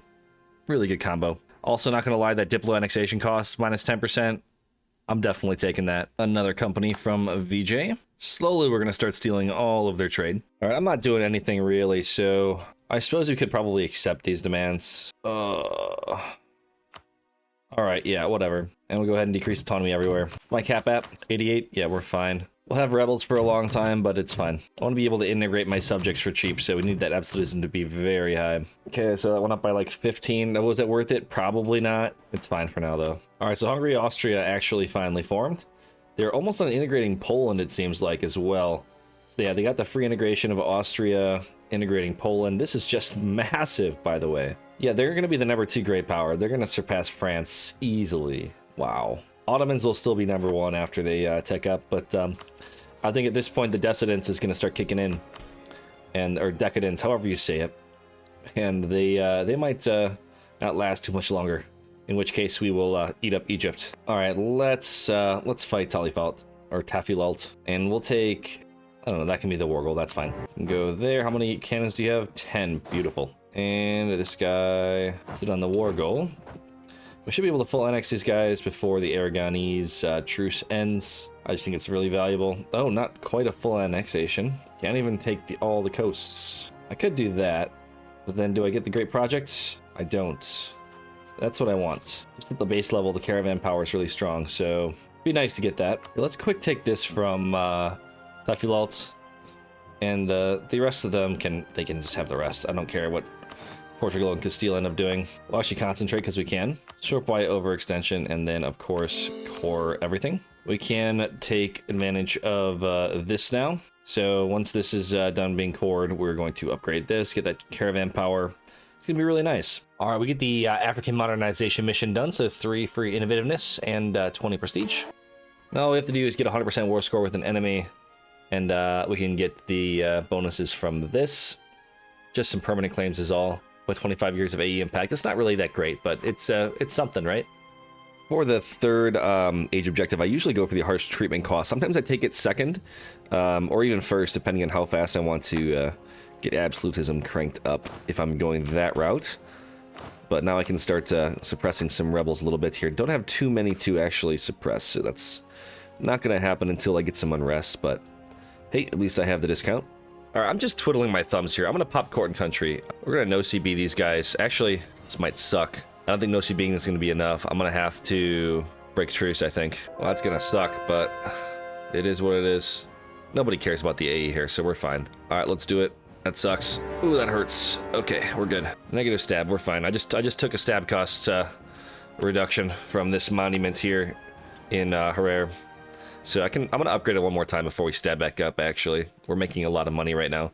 Really good combo. Also, not going to lie, that Diplo annexation costs minus 10%. I'm definitely taking that. Another company from VJ. Slowly, we're going to start stealing all of their trade. All right, I'm not doing anything really, so I suppose we could probably accept these demands. All right, yeah, whatever. And we'll go ahead and decrease autonomy everywhere. My cap app, 88. Yeah, we're fine. We'll have rebels for a long time, but it's fine. I want to be able to integrate my subjects for cheap, so we need that absolutism to be very high. Okay, so that went up by like 15. Was it worth it? Probably not. It's fine for now, though. All right, so Hungary, Austria actually finally formed. They're almost on integrating Poland, it seems like, as well. So yeah, they got the free integration of Austria integrating Poland. This is just massive, by the way. Yeah, they're going to be the #2 great power. They're going to surpass France easily. Wow. Ottomans will still be #1 after they tech up, but I think at this point the decadence is going to start kicking in, or decadence, however you say it, and they might not last too much longer. In which case we will eat up Egypt. All right, let's fight Talifalt or Tafilalt, and we'll take. I don't know. That can be the war goal. That's fine. Go there. How many cannons do you have? 10. Beautiful. And this guy. Sit on the war goal. We should be able to full annex these guys before the Aragonese truce ends. I just think it's really valuable. Oh, not quite a full annexation. Can't even take all the coasts. I could do that, but then do I get the great projects? I don't. That's what I want. Just at the base level, the caravan power is really strong, so it'd be nice to get that. Let's quick take this from Tafilalt, And the rest of them can just have the rest. I don't care what Portugal and Castile end up doing. We'll actually concentrate because we can. Short Y overextension, and then of course core everything. We can take advantage of this now. So once this is done being cored, we're going to upgrade this, get that caravan power. It's gonna be really nice. All right, we get the African modernization mission done. So 3 free innovativeness and 20 prestige. Now all we have to do is get 100% war score with an enemy, and we can get the bonuses from this. Just some permanent claims is all. With 25 years of AE impact, it's not really that great, but it's something, right? For the third age objective, I usually go for the harsh treatment cost. Sometimes I take it second, or even first, depending on how fast I want to get absolutism cranked up if I'm going that route. But now I can start suppressing some rebels a little bit here. Don't have too many to actually suppress, so that's not going to happen until I get some unrest, but hey, at least I have the discount. All right, I'm just twiddling my thumbs here. I'm going to pop court and country. We're going to no-CB these guys. Actually, this might suck. I don't think no-CBing is going to be enough. I'm going to have to break truce, I think. Well, that's going to suck, but it is what it is. Nobody cares about the AE here, so we're fine. All right, let's do it. That sucks. Ooh, that hurts. Okay, we're good. Negative stab, we're fine. I just took a stab cost reduction from this monument here in Herrera. So I'm gonna upgrade it one more time before we stab back up, actually. We're making a lot of money right now.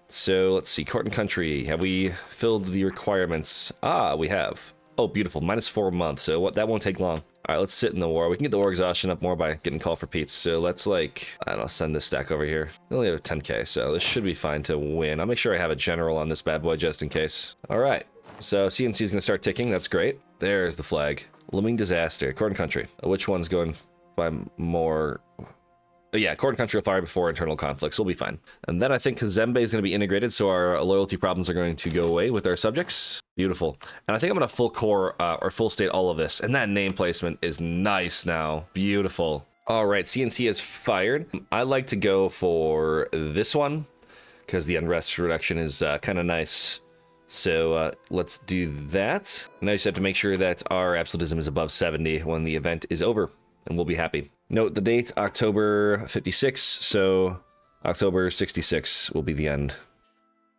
So let's see, court and country. Have we filled the requirements? Ah, we have. Oh, beautiful, -4 months, so that won't take long. All right, let's sit in the war. We can get the war exhaustion up more by getting called for peace. So let's, like, I don't know, send this stack over here. We only have 10k, so this should be fine to win. I'll make sure I have a general on this bad boy just in case. All right, so CNC is gonna start ticking, that's great. There's the flag. Looming disaster, court and country. Which one's going by more? Yeah, court and country will fire before internal conflicts. We'll be fine. And then I think Kazembe is going to be integrated, so our loyalty problems are going to go away with our subjects. Beautiful. And I think I'm going to full core or full state all of this. And that name placement is nice now. Beautiful. All right, CNC is fired. I like to go for this one because the unrest reduction is kind of nice. So let's do that. Now you just have to make sure that our absolutism is above 70 when the event is over, and we'll be happy. Note the date, October 56, so October 66 will be the end.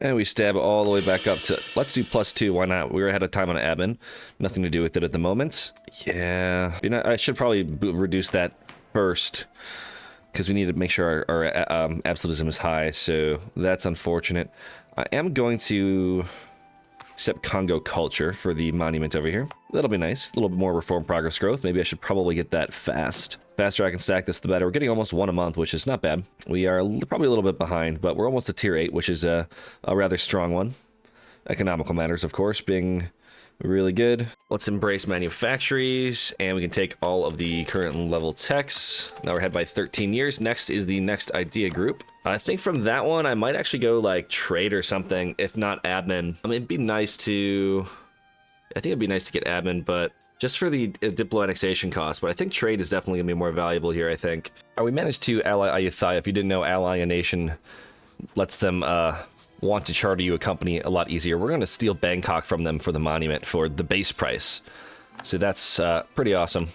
And we stab all the way back up to, let's do +2, why not? We were ahead of time on admin. Nothing to do with it at the moment. Yeah, you know, I should probably reduce that first, because we need to make sure our absolutism is high, so that's unfortunate. I am going to accept Congo culture for the monument over here. That'll be nice. A little bit more reform progress growth. Maybe I should probably get that fast. Faster I can stack this, the better. We're getting almost 1 a month, which is not bad. We are probably a little bit behind, but we're almost to tier 8, which is a rather strong one. Economical matters, of course, being really good. Let's embrace manufactories, and we can take all of the current level techs. Now we're ahead by 13 years. Next is the next idea group. I think from that one, I might actually go like trade or something, if not admin. I mean, it'd be nice to, I think it'd be nice to get admin, but just for the diplo annexation cost. But I think trade is definitely gonna be more valuable here, I think. We managed to ally Ayutthaya. If you didn't know, ally a nation lets them want to charter you a company a lot easier. We're gonna steal Bangkok from them for the monument for the base price. So that's pretty awesome.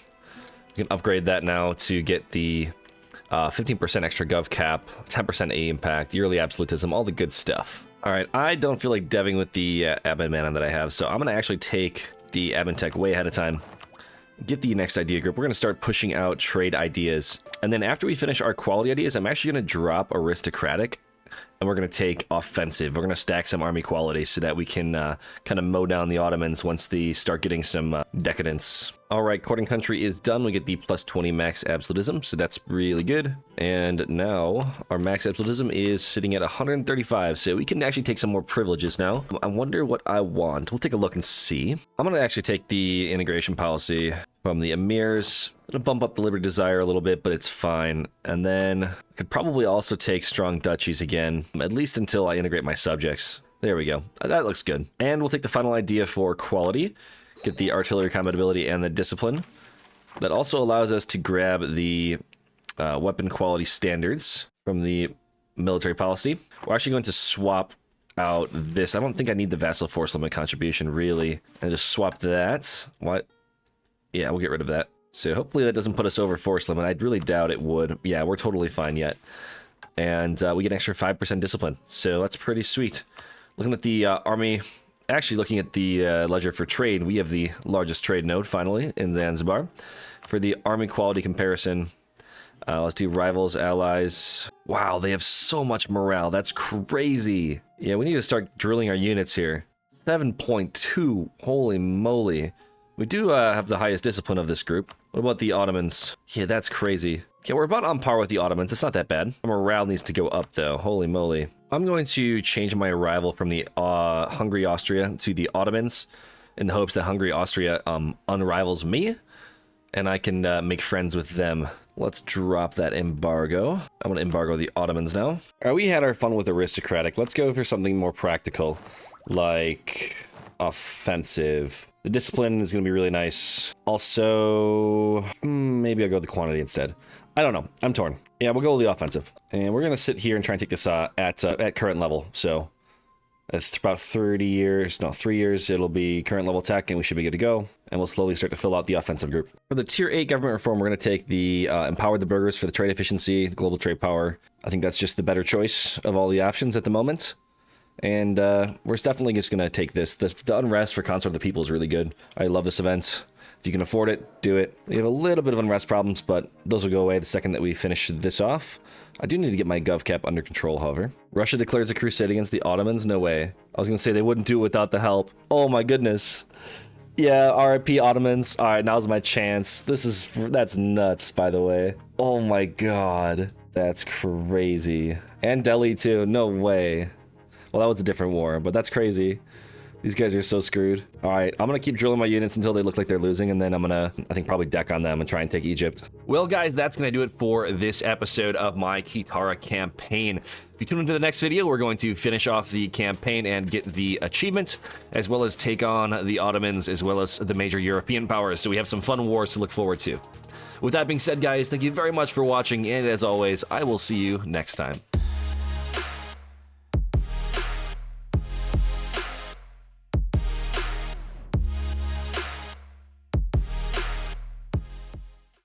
You can upgrade that now to get the 15% extra gov cap, 10% A impact, yearly absolutism, all the good stuff. All right, I don't feel like deving with the admin mana that I have, so I'm gonna actually take the admin tech way ahead of time. Get the next idea group. We're gonna start pushing out trade ideas. And then after we finish our quality ideas, I'm actually gonna drop aristocratic, and we're gonna take offensive. We're gonna stack some army quality so that we can kind of mow down the Ottomans once they start getting some decadence. All right, court and country is done. We get the +20 max absolutism, so that's really good. And now our max absolutism is sitting at 135, so we can actually take some more privileges now. I wonder what I want. We'll take a look and see. I'm gonna actually take the integration policy from the emirs. It'll bump up the liberty desire a little bit, but it's fine. And then I could probably also take strong duchies again, at least until I integrate my subjects. There we go. That looks good. And we'll take the final idea for quality. Get the artillery compatibility and the discipline. That also allows us to grab the weapon quality standards from the military policy. We're actually going to swap out this. I don't think I need the vassal force limit contribution, really. And just swap that. What? Yeah, we'll get rid of that. So hopefully that doesn't put us over force limit. I really doubt it would. Yeah, we're totally fine yet. and we get an extra 5% discipline. So that's pretty sweet. Looking at the army, actually looking at the ledger for trade, we have the largest trade node finally in Zanzibar. For the army quality comparison, let's do rivals, allies. Wow, they have so much morale. That's crazy. Yeah, we need to start drilling our units here. 7.2, holy moly. We do have the highest discipline of this group. What about the Ottomans? Yeah, that's crazy. Yeah, we're about on par with the Ottomans. It's not that bad. Our morale needs to go up, though. Holy moly. I'm going to change my arrival from the Hungary Austria to the Ottomans in the hopes that Hungary Austria unrivals me, and I can make friends with them. Let's drop that embargo. I'm going to embargo the Ottomans now. All right, we had our fun with aristocratic. Let's go for something more practical, like offensive. The discipline is going to be really nice. Also, maybe I'll go with the quantity instead. I don't know. I'm torn. Yeah, we'll go with the offensive. And we're going to sit here and try and take this at current level. So that's about 30 years. No, 3 years. It'll be current level tech, and we should be good to go. And we'll slowly start to fill out the offensive group. For the Tier 8 government reform, we're going to take the empower the burghers for the trade efficiency, the global trade power. I think that's just the better choice of all the options at the moment. And we're definitely just going to take this. The unrest for Consort of the People is really good. I love this event. If you can afford it, do it. We have a little bit of unrest problems, but those will go away the second that we finish this off. I do need to get my GovCap under control, however. Russia declares a crusade against the Ottomans? No way. I was going to say they wouldn't do it without the help. Oh my goodness. Yeah, RIP Ottomans. All right, now's my chance. That's nuts, by the way. Oh my god. That's crazy. And Delhi, too. No way. Well, that was a different war, but that's crazy. These guys are so screwed. All right, I'm going to keep drilling my units until they look like they're losing, and then I'm going to, I think, probably deck on them and try and take Egypt. Well, guys, that's going to do it for this episode of my Kitara campaign. If you tune into the next video, we're going to finish off the campaign and get the achievements, as well as take on the Ottomans, as well as the major European powers. So we have some fun wars to look forward to. With that being said, guys, thank you very much for watching, and as always, I will see you next time.